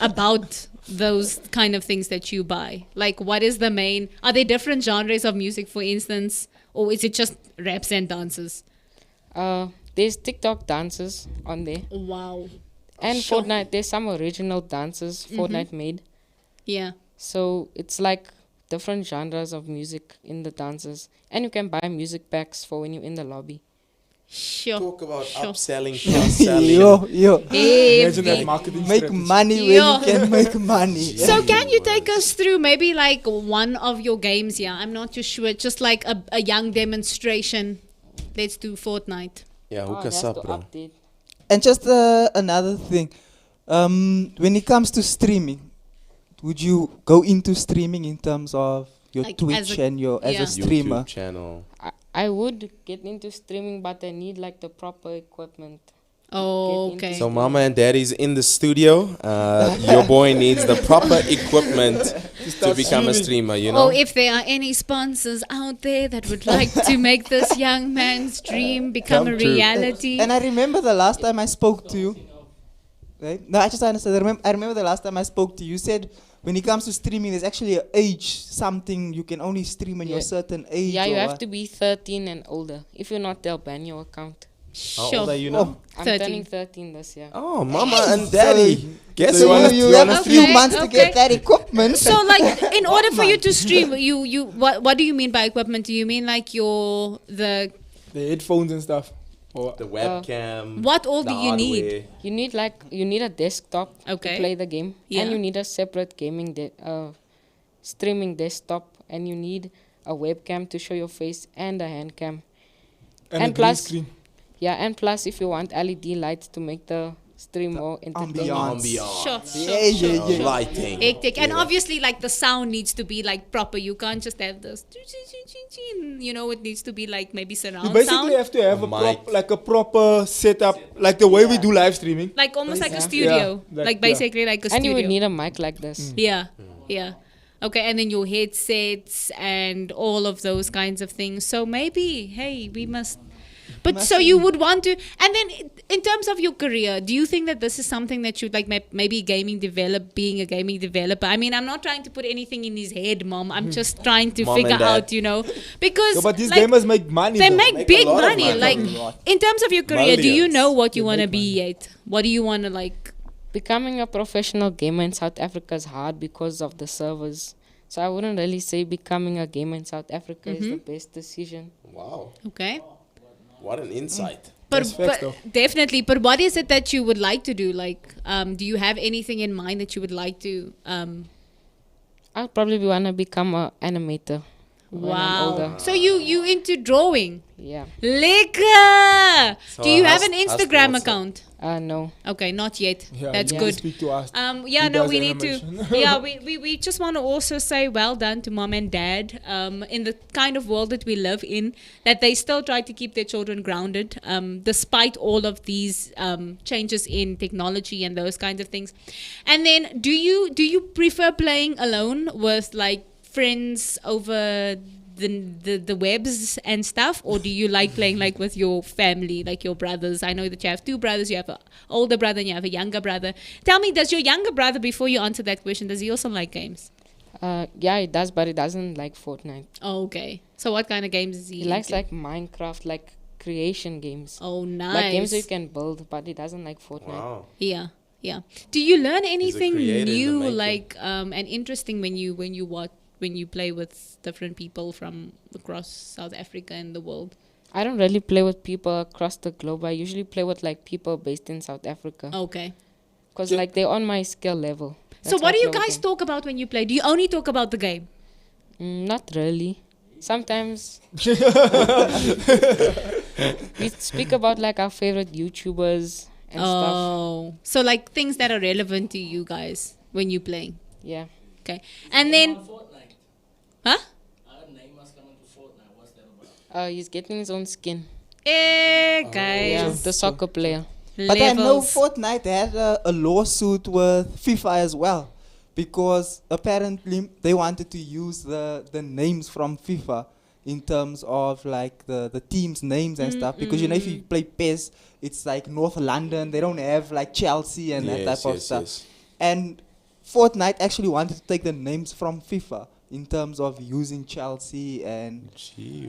about those kind of things that you buy? Like what is the main, are there different genres of music, for instance, or is it just raps and dances? There's TikTok dances on there. Wow. And Fortnite, there's some original dances Fortnite made. Yeah. So it's like different genres of music in the dances, and you can buy music packs for when you're in the lobby. Sure. Talk about Sure. upselling, cross-selling. Yo. Imagine that marketing Make strategy. money when you can make money. So can you take us through maybe like one of your games? Yeah, I'm not too sure. Just like a young demonstration. Let's do Fortnite. Yeah, hook us up, bro. Update. And just another thing, when it comes to streaming, would you go into streaming in terms of your Like Twitch and your as yeah. a streamer? YouTube channel. I would get into streaming, but I need like the proper equipment. Oh, okay. So mama and daddy's in the studio. Your boy needs the proper equipment to become a streamer, you know? Oh, if there are any sponsors out there that would like to make this young man's dream become Come a true. reality. And I remember the last time I spoke to you. Right? No, I just understand. I remember the last time I spoke to you. You said when it comes to streaming, there's actually an age, something you can only stream when you're a certain age. Yeah, you or have what? to be 13 and older. If you're not, they'll ban your account. How old are you now? I'm 13. turning 13 this year. Oh, mama and daddy. Guess So what? you have a few Okay, months to get that equipment. So, like, in order for you to stream, what do you mean by equipment? Do you mean like the The headphones and stuff. Or The webcam. what all the do you need? hardware. You need a desktop Okay. to play the game, Yeah. and you need a separate gaming streaming desktop, and you need a webcam to show your face and a hand cam. and a And green plus- screen. Yeah, and plus if you want LED lights to make the stream more entertaining. Ambiance. Sure. Yeah. Lighting. Hectic. And Yeah. obviously, like, the sound needs to be like proper. You can't just have this, you know, it needs to be like maybe You surround basically sound, have to have A mic. a proper setup, like the way we do live streaming. like almost like a Yeah. studio, Yeah, like yeah. basically like a And you studio. would need a mic like this. Yeah, yeah. Okay, and then your headsets and all of those kinds of things. So maybe, hey, we must But so you would want to, and then in terms of your career, do you think that this is something that you'd like maybe being a gaming developer? I mean, I'm not trying to put anything in his head, Mom. I'm just trying to figure out, because but these gamers make money. They make big money. Like, in terms of your career, do you know what you want to be yet? What do you want to like? Becoming a professional gamer in South Africa is hard because of the servers. So I wouldn't really say becoming a gamer in South Africa is the best decision. Wow. Okay. What an insight. But definitely. But what is it that you would like to do? Like, do you have anything in mind that you would like to? I'll probably want to become an animator. Wow. So you into drawing? Yeah. Lekker! So do you have an Instagram account? No. Okay, not yet. Yeah, That's you good. Speak to us. We need to. Yeah, we just want to also say well done to Mom and Dad. In the kind of world that we live in, that they still try to keep their children grounded, despite all of these changes in technology and those kinds of things. And then, do you prefer playing alone with like friends over the webs and stuff, or do you like playing like with your family, like your brothers? I know that you have 2 brothers. You have an older brother and you have a younger brother. Tell me, does your younger brother, before you answer that question, does he also like games? Yeah, he does, but he doesn't like Fortnite. Oh, okay. So what kind of games is he? He likes like Minecraft, like creation games. Oh, nice. Like games that you can build, but he doesn't like Fortnite. Wow. Yeah. Do you learn anything new, like and interesting when you play with different people from across South Africa and the world? I don't really play with people across the globe. I usually play with like people based in South Africa. Okay. Because like they're on my skill level. So what do you guys talk about when you play? Do you only talk about the game? Not really. Sometimes we speak about like our favorite YouTubers and stuff. Oh, so like things that are relevant to you guys when you're playing. Yeah. Okay. And then... Huh? He's getting his own skin. Guys. Yeah, the soccer player. But I know Fortnite had a lawsuit with FIFA as well, because apparently they wanted to use the names from FIFA in terms of like the team's names and stuff, because if you play PES, it's like North London, they don't have like Chelsea and that type of stuff. Yes. And Fortnite actually wanted to take the names from FIFA in terms of using Chelsea and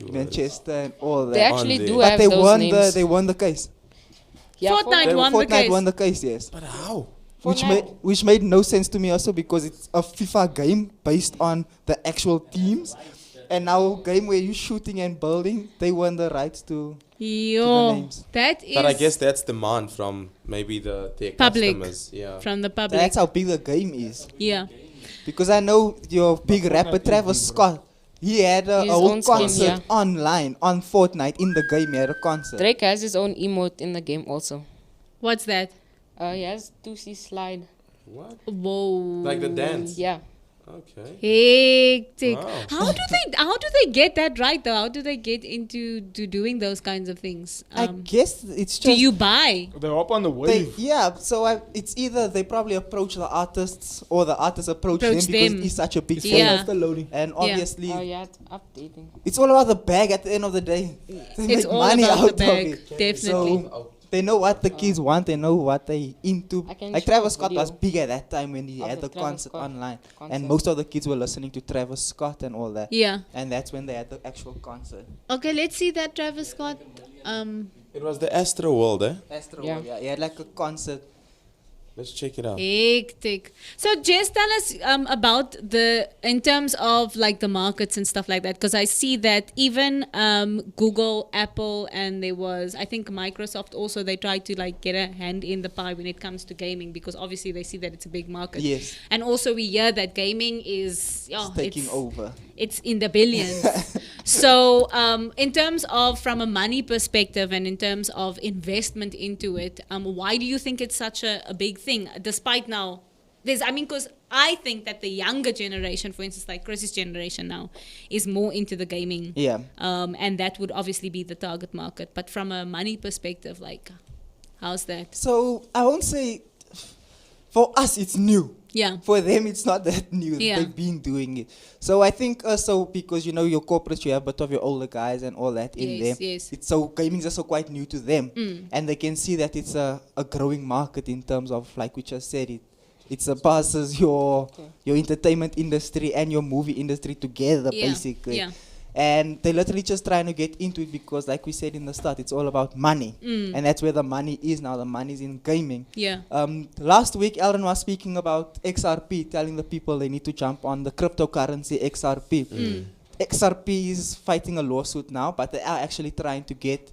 Manchester and all that. They actually do but have they those names. They won the case. Yeah, Fortnite won the case, yes. But how? Which made no sense to me also, because it's a FIFA game based on the actual teams. And now a game where you're shooting and building, they won the rights to the names. That is... But I guess that's demand from maybe their public, customers. Yeah. From the public. That's how big the game is. Yeah. Because I know your big rapper Travis Scott, he had a whole concert online on Fortnite. In the game, he had a concert. Drake has his own emote in the game also. What's that? He has 2C slide. What? Whoa. Like the dance? Yeah. Okay. Hectic. Wow. How do they get that right though? How do they get into doing those kinds of things? I guess it's just... Do you buy? They're up on the wave. It's either they probably approach the artists or the artists approach them because it's such a big thing. Yeah. Still loading. And obviously... Oh yeah, it's updating. It's all about the bag at the end of the day. They It's make all money about out the bag, of it. definitely. So they know what the kids want. They know what they into. Like Travis Scott was big at that time when he had the concert online. And most of the kids were listening to Travis Scott and all that. Yeah. And that's when they had the actual concert. Okay, let's see that Travis Scott. It was the Astro World, eh? Yeah. He had like a concert. Let's check it out. Hectic. So just tell us about in terms of like the markets and stuff like that, because I see that even Google, Apple, and there was, I think Microsoft also, they try to like get a hand in the pie when it comes to gaming, because obviously they see that it's a big market. Yes. And also we hear that gaming is taking over. It's in the billions. So in terms of from a money perspective and in terms of investment into it, why do you think it's such a big thing? Despite now, because I think that the younger generation, for instance, like Chris's generation now, is more into the gaming. Yeah. And that would obviously be the target market. But from a money perspective, like, how's that? So I won't say, for us it's new. Yeah. For them, it's not that new. Yeah. They've been doing it. So I think also because, your corporates, you have a bit of your older guys and all that in there. Yes. It's so gaming is also quite new to them. And they can see that it's a growing market in terms of, like we just said, it surpasses your entertainment industry and your movie industry together, basically. Yeah. And they're literally just trying to get into it because, like we said in the start, it's all about money. And that's where the money is now. The money is in gaming. Yeah. Last week, Aaron was speaking about XRP, telling the people they need to jump on the cryptocurrency XRP. XRP is fighting a lawsuit now, but they are actually trying to get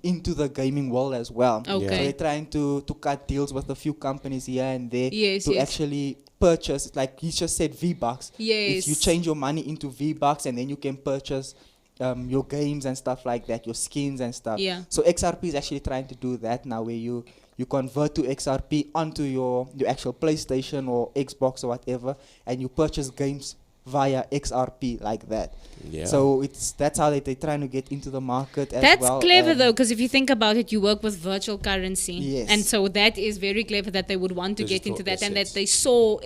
into the gaming world as well. Okay. So they're trying to cut deals with a few companies here and there Yes, to yes. actually purchase, like he just said, V-Bucks. Yes. If you change your money into V-Bucks and then you can purchase your games and stuff like that, your skins and stuff. Yeah. So XRP is actually trying to do that now, where you convert to XRP onto your actual PlayStation or Xbox or whatever, and you purchase games via XRP like that. Yeah. So that's how they're trying to get into the market as That's well. clever though, because if you think about it, you work with virtual currency. Yes. And so that is very clever that they would want to get Digital into that, and that assets. they saw,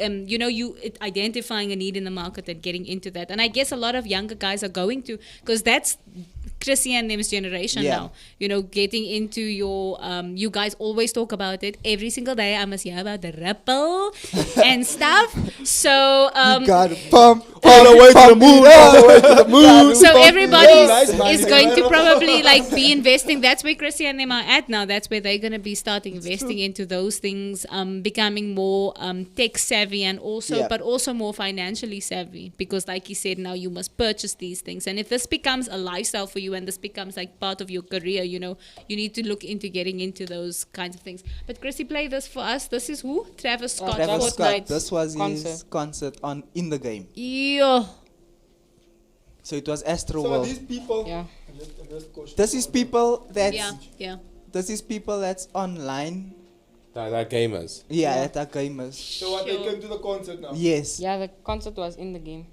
identifying a need in the market and getting into that. And I guess a lot of younger guys are going to, because that's Chrissy and them's generation now. Getting into your, you guys always talk about it every single day. I must hear about the Ripple and stuff. So, You got to pump All the way to the moon. All the way to the moon. so everybody Nice money. is going to probably be investing. That's where Chrissy and them are at now. That's where they're going to be starting investing into those things, becoming more tech savvy and but also more financially savvy, because like you said, now you must purchase these things. And if this becomes a lifestyle for you and this becomes like part of your career, you need to look into getting into those kinds of things. But Chrissy, play this for us. This is who? Travis Scott. Travis Scott. Fortnite. This was his concert in the game. Yeah. So it was Astro So are World. these people. Yeah. This is people that's Yeah. this is people that's online. They're gamers. Yeah, that are gamers. So what, they came to the concert now? Yes. Yeah, the concert was in the game.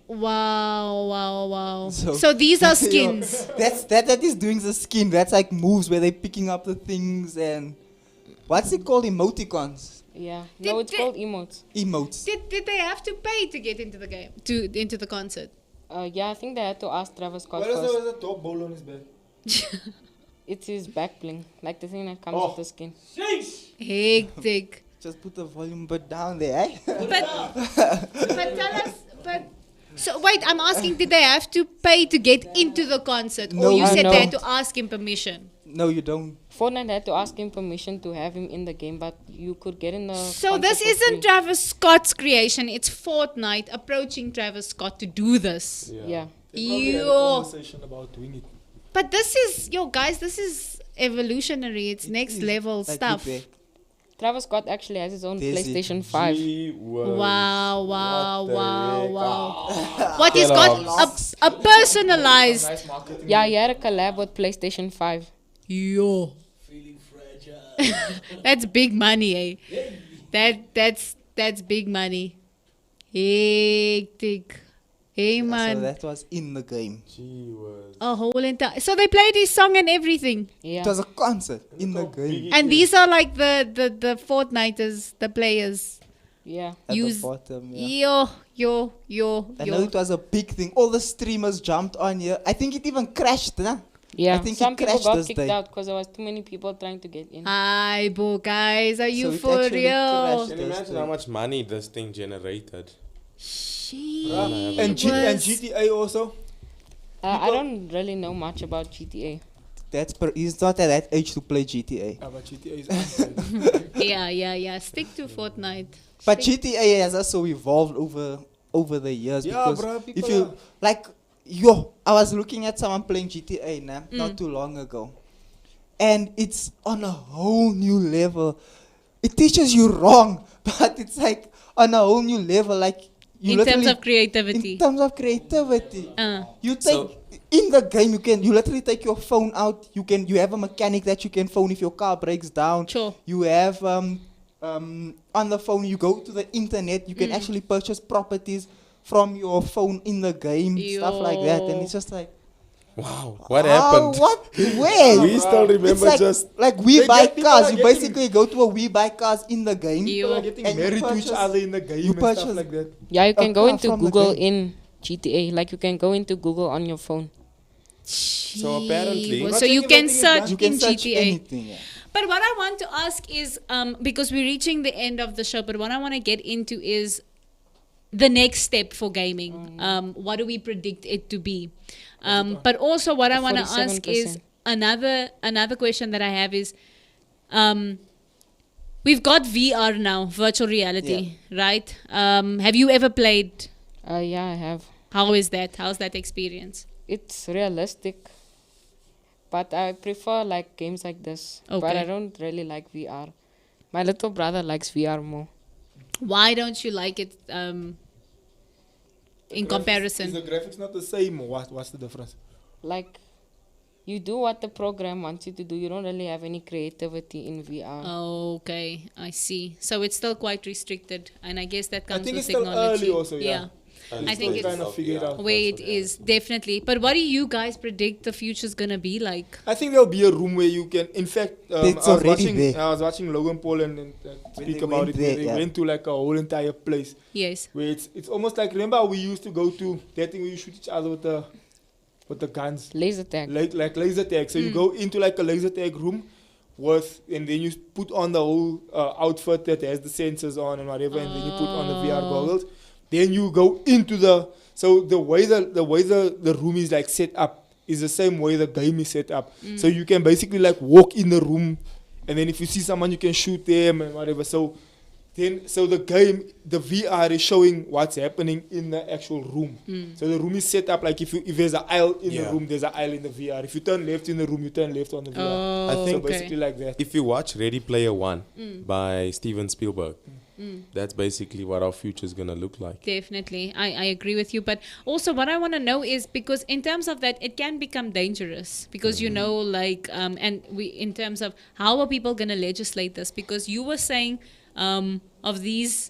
Wow. So- So these are skins. That is doing the skin. That's like moves where they're picking up the things and what's it called? Emoticons. Yeah. Did No, it's they- called emotes. Emotes. Did they have to pay to get into the game, into the concert? Yeah, I think they had to ask Travis Scott What is first. the top bowl on his back? It's his back bling, like the thing that comes Oh. with the skin. Hectic. Just put the volume bit down there, eh? But tell us, so wait, I'm asking, did they have to pay to get into the concert, No. or you said No. they had to ask him permission? No, you don't. Fortnite had to ask him permission to have him in the game, but you could get in the. So concert this for isn't free. Travis Scott's creation; it's Fortnite approaching Travis Scott to do this. Yeah. Yo. Conversation about doing it. But this is, guys, this is evolutionary. It's next level Like stuff. good back. Travis Scott actually has his own There's it. PlayStation 5. Wow. What What he's got a personalized. Nice marketing. Yeah, he had a collab with PlayStation 5. Yo. That's big money, eh? That's big money. Hectic. Hey So man. that was in the game. A whole entire. So they played his song and everything. Yeah. It was a concert in the game. And these are like the Fortniters, the players. Yeah. At Use- the bottom, yeah. Yo. I know it was a big thing. All the streamers jumped on here. I think it even crashed, nah? Yeah. I think Some it people crashed got this kicked day. out because there was too many people trying to get in. Hi, bro, guys. Are you So it for actually real? crashed. Can you imagine how much money this thing generated? She And was- GTA also. I don't really know much about GTA. He's not at that age to play GTA. But GTA is awesome. Yeah. Stick to Fortnite. But Stick- GTA has also evolved over the years Yeah, because bruh, people if you are- like, I was looking at someone playing GTA not too long ago, and it's on a whole new level. It teaches you wrong, but it's like on a whole new level. Like you in terms literally- of creativity. In terms of creativity, Uh. you take in the game. You literally take your phone out. You have a mechanic that you can phone if your car breaks down. Sure. You have on the phone. You go to the internet. You can actually purchase properties from your phone in the game, stuff like that. And it's just like Wow, what happened? What? Where? We still remember like we buy cars. You basically go to a we buy cars in the game. People are getting married to each other in the game and stuff like that. Yeah, you can go into Google in GTA. Like you can go into Google on your phone. So apparently, so you can search in GTA. Anything, yeah. But what I want to ask is, because we're reaching the end of the show, but what I want to get into is the next step for gaming. What do we predict it to be? But also what I want to ask is another question that I have is, we've got VR now, virtual reality, right? Have you ever played? Yeah, I have. How is that? How's that experience? It's realistic, but I prefer like games like this. Okay. But I don't really like VR. My little brother likes VR more. Why don't you like it in comparison? Is the graphics not the same, or what's the difference? Like, you do what the program wants you to do. You don't really have any creativity in VR. Okay, I see. So it's still quite restricted, and I guess that comes I think with it's still technology. early also, yeah. I think it's trying to figure it out. where it is, definitely. But what do you guys predict the future's gonna be like? I think there'll be a room where you can, in fact, I was watching Logan Paul and speak about it. They went to like a whole entire place. Yes. Where it's almost like, remember how we used to go to that thing where you shoot each other with the guns? Laser tag. Like laser tag. So you go into like a laser tag room and then you put on the whole outfit that has the sensors on and whatever, and then you put on the VR goggles. Then you go into the way the room is like set up is the same way the game is set up. So you can basically like walk in the room, and then if you see someone you can shoot them and whatever. So the game, the VR is showing what's happening in the actual room. So the room is set up like if there's an aisle in the room, there's an aisle in the VR. If you turn left in the room, you turn left on the VR. I think basically like that. If you watch Ready Player One by Steven Spielberg, that's basically what our future is going to look like. Definitely. I agree with you. But also what I want to know is, because in terms of that, it can become dangerous because, you know, like, and we, in terms of how are people going to legislate this? Because you were saying of these,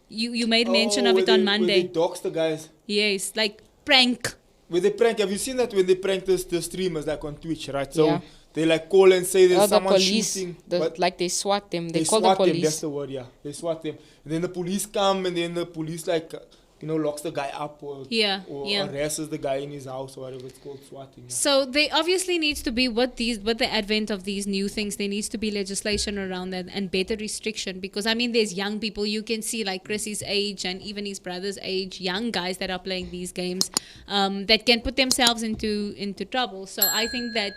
you made mention of it on Monday. Where they dox the guys. Yes, like prank. Where they prank, have you seen that when they prank the streamers like on Twitch, right? So they like call and say there's someone police, shooting. Like they swat them. They call swat the police. Them, that's the word, yeah. They swat them. And then the police come, and then the police like, locks the guy up or harasses the guy in his house or whatever. It's called swatting. Yeah. So there obviously needs to be, with the advent of these new things, there needs to be legislation around that and better restriction, because I mean there's young people, you can see like Chrissy's age and even his brother's age, young guys that are playing these games that can put themselves into trouble. So I think that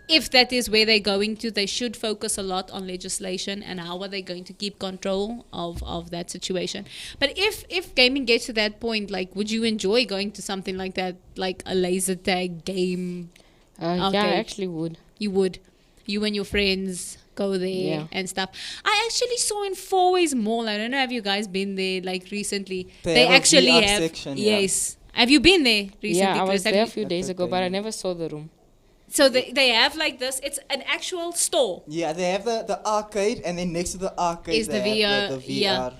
if that is where they're going to, they should focus a lot on legislation and how are they going to keep control of that situation. But if gaming gets to that point, like, would you enjoy going to something like that, like a laser tag game? Yeah, I actually would. You would. You and your friends go there and stuff. I actually saw in Four Ways Mall, I don't know, have you guys been there like recently? They actually have section, yes. Have you been there recently? Yeah, I was there a few days ago, but I never saw the room. So they have like this, it's an actual store. Yeah, they have the arcade, and then next to the arcade is the VR. The VR. Yeah.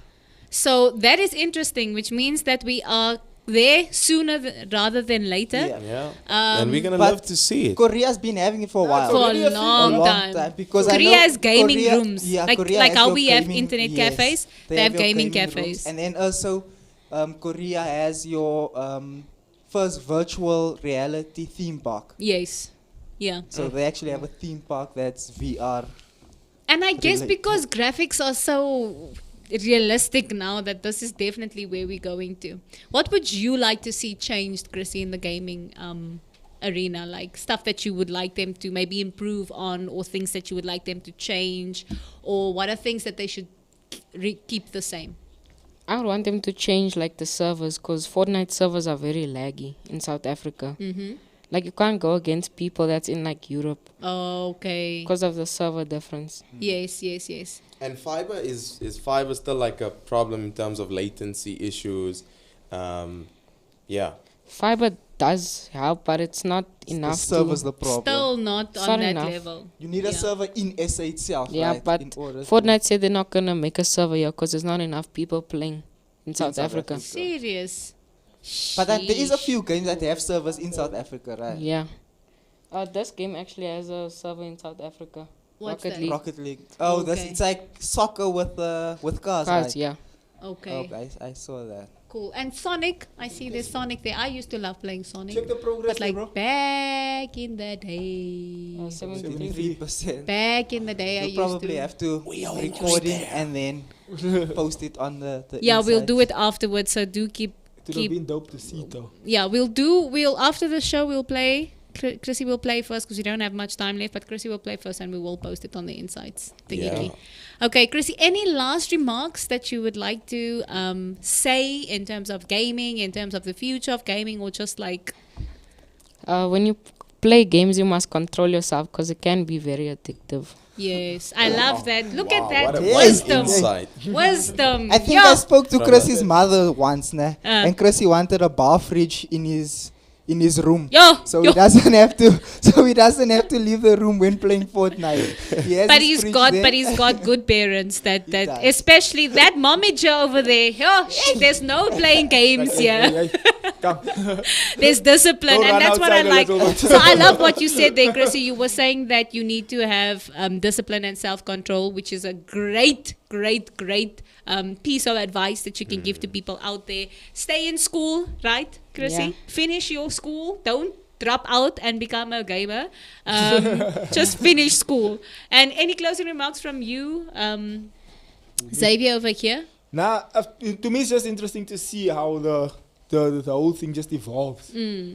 So that is interesting, which means that we are there sooner rather than later. Yeah. And we're going to love to see it. Korea's been having it for a while. For a long time. Because Korea has gaming rooms. Yeah, like how we have internet cafes, they have gaming cafes. Rooms. And then also, Korea has your first virtual reality theme park. Yes. Yeah. So they actually have a theme park that's VR. And I guess because graphics are so realistic now, that this is definitely where we're going to. What would you like to see changed, Chrissy, in the gaming arena? Like stuff that you would like them to maybe improve on, or things that you would like them to change, or what are things that they should keep the same? I would want them to change like the servers, because Fortnite servers are very laggy in South Africa. Like you can't go against people that's in like Europe. Oh, okay. Because of the server difference. Yes. And fiber is fiber still like a problem in terms of latency issues? Fiber does help, but it's not enough. The server's the problem. Still not on that level. You need a server in SA itself. Yeah, right? but Fortnite said they're not gonna make a server here because there's not enough people playing in South Africa. Serious? But there is a few games that have servers in South Africa, right? Yeah. This game actually has a server in South Africa. What's Rocket that? League. Rocket League. Oh, Okay. it's like soccer with cars, right? Yeah. Okay. Oh, I saw that. Cool. And Sonic, I see there's Sonic there. I used to love playing Sonic. Check the progress, But like bro. back in the day. 73%. Back in the day, I You'll used probably to. have to record it and then post it on the Yeah, we'll inside. do it afterwards. So do keep. It would have been dope to see though. Yeah, we'll after the show we'll play. Chrissy will play first because we don't have much time left. But Chrissy will play first and we will post it on the insights thingy. Okay, Chrissy, any last remarks that you would like to say in terms of gaming, in terms of the future of gaming, or just like When you play games, you must control yourself because it can be very addictive. Yes, I love that. Look at that What a wisdom. insight. Wisdom. I think Yo. I spoke to Chrissy's mother once, and Chrissy wanted a bar fridge in his room. So he doesn't have to leave the room when playing Fortnite. He has his fridge there. But he's got good parents that does. especially that momager over there. Oh, there's no playing games here. Come. There's discipline, Don't and run that's what I outside a like. little bit. So I love what you said there, Chrissy. You were saying that you need to have discipline and self-control, which is a great piece of advice that you can give to people out there. Stay in school, right, Chrissy? Yeah. Finish your school. Don't drop out and become a gamer. Just finish school. And any closing remarks from you, Xavier, over here? Now, to me, it's just interesting to see how the whole thing just evolves.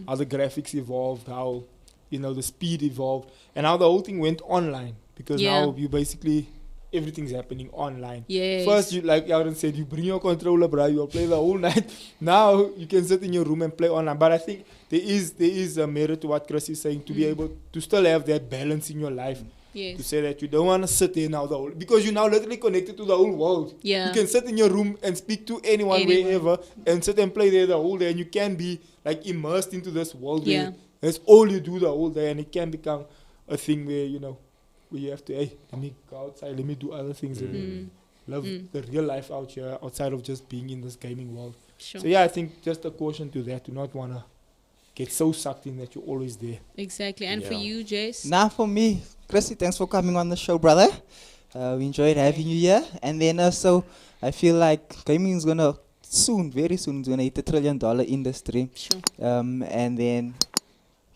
How the graphics evolved, how the speed evolved, and how the whole thing went online. Because now you basically everything's happening online. Yes. First, you like Aaron said, you bring your controller, bro. You'll play the whole night. Now you can sit in your room and play online. But I think there is a merit to what Chris is saying, to be able to still have that balance in your life. Yes. To say that you don't want to sit there now because you're now literally connected to the whole world. Yeah. You can sit in your room and speak to anyone wherever and sit and play there the whole day, and you can be like immersed into this world where that's all you do the whole day, and it can become a thing where where you have to, hey, let me go outside, let me do other things and love the real life out here outside of just being in this gaming world. Sure. So yeah, I think just a caution to that, to not want to get so sucked in that you're always there. Exactly. And for you, Jace? Now for me, Chrissy, thanks for coming on the show, brother. We enjoyed having you here. And then also, I feel like gaming is going to very soon, it's going to hit $1 trillion industry. Sure. And then,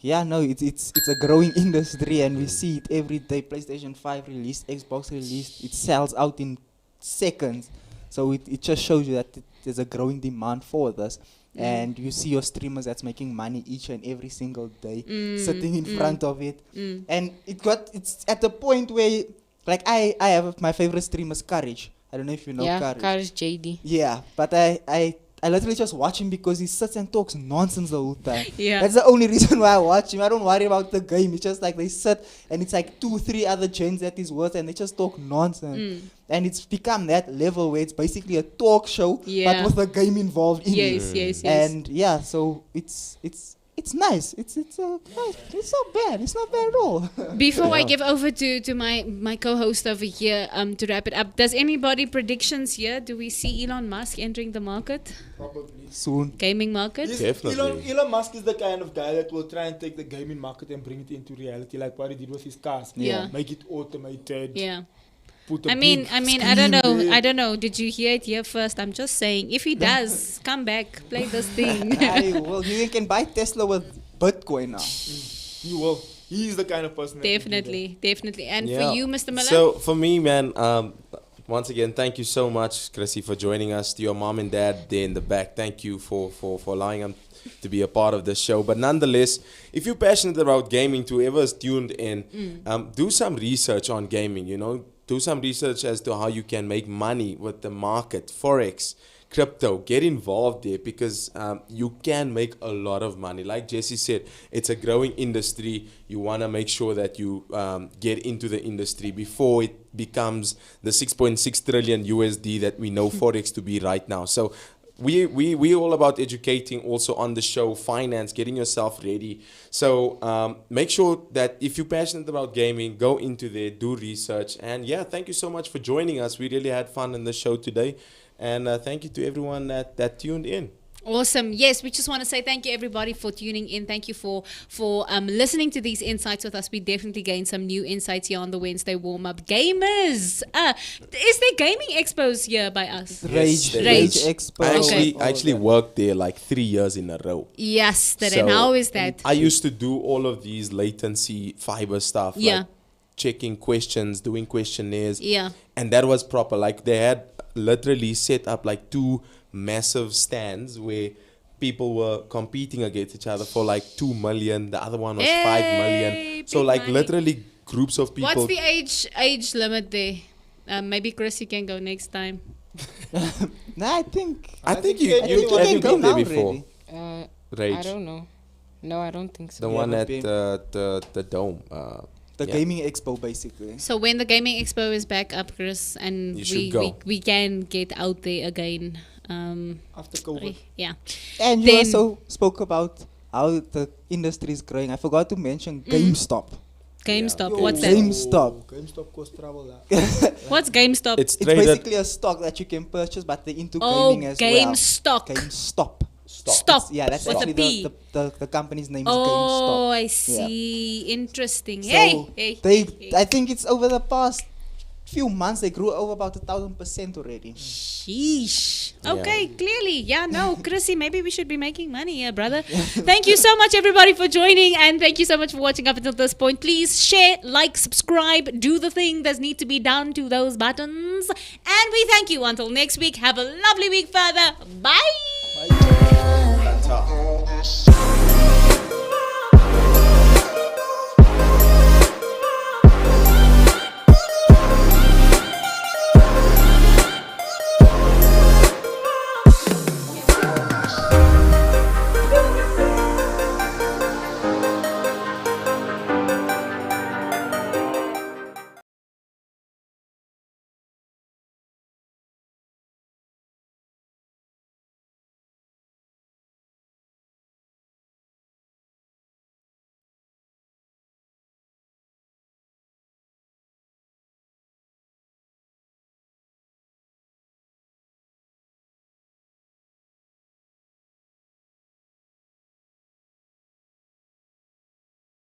it's a growing industry, and we see it every day. PlayStation 5 released, Xbox released, it sells out in seconds. So it just shows you that there's a growing demand for this. And you see your streamers that's making money each and every single day, sitting in front of it. And it's at the point where, like, I have my favorite streamer's Courage. I don't know if you know Courage. Courage JD. Yeah, but I literally just watch him because he sits and talks nonsense the whole time. Yeah. That's the only reason why I watch him. I don't worry about the game. It's just like they sit and it's like 2-3 other gens that he's with, and they just talk nonsense. And it's become that level where it's basically a talk show, but with a game involved in it. Yes. And so it's nice. It's nice. It's not bad. It's not bad at all. Before I give over to my co-host over here to wrap it up, does anybody predictions here? Do we see Elon Musk entering the market? Probably. Soon. Gaming market? Definitely. Elon Musk is the kind of guy that will try and take the gaming market and bring it into reality, like what he did with his cars. Yeah. Make it automated. Yeah. Put a I mean, big I don't know. screen there. I don't know. Did you hear it here first? I'm just saying, if he does, come back, play this thing. Well, you can buy Tesla with Bitcoin now. He will. He's the kind of person that will do Definitely. And for you, Mr. Miller? So for me, man, once again, thank you so much, Chrissy, for joining us. To your mom and dad there in the back, thank you for allowing them to be a part of the show. But nonetheless, if you're passionate about gaming, to whoever's tuned in, do some research on gaming, do some research as to how you can make money with the market, Forex, crypto. Get involved there because you can make a lot of money. Like Jesse said, it's a growing industry. You want to make sure that you get into the industry before it becomes the 6.6 trillion USD that we know Forex to be right now. So we all about educating also on the show, finance, getting yourself ready. So make sure that if you're passionate about gaming, go into there, do research. And yeah, thank you so much for joining us. We really had fun in the show today. And thank you to everyone that tuned in. Awesome. Yes, we just want to say thank you everybody for tuning in. Thank you for listening to these insights with us. We definitely gained some new insights here on the Whensday Warm-Up. Gamers, is there gaming expos here by us? Rage Expo. I actually worked there like 3 years in a row. Yes, and how is that? I used to do all of these latency fiber stuff. Like checking questions, doing questionnaires. Yeah. And that was proper. Like they had literally set up like 2 massive stands where people were competing against each other for like 2 million. The other one was 5 million. So like money. Literally groups of people. What's the age limit there? Maybe Chris, you can go next time. Nah, I think you can go there before. Rage. I don't know. No, I don't think so. The one at the dome. The gaming expo, basically. So when the gaming expo is back up, Chris, and we can get out there again. After COVID. Yeah. And you also spoke about how the industry is growing. I forgot to mention GameStop. GameStop, Yeah. what's that? GameStop costs trouble. What's GameStop? It's basically a stock that you can purchase, but they're into gaming as GameStop. well. GameStop. Stop. Yeah, that's with actually the company's name is GameStop. Oh, I see. Yeah. Interesting. So I think it's over the past few months they grew over about 1,000% already. Sheesh. Okay, clearly. Yeah, no, Chrissy, maybe we should be making money here, brother. Thank you so much, everybody, for joining, and thank you so much for watching up until this point. Please share, like, subscribe, do the thing that needs to be done to those buttons. And we thank you until next week. Have a lovely week further. Bye. Bye.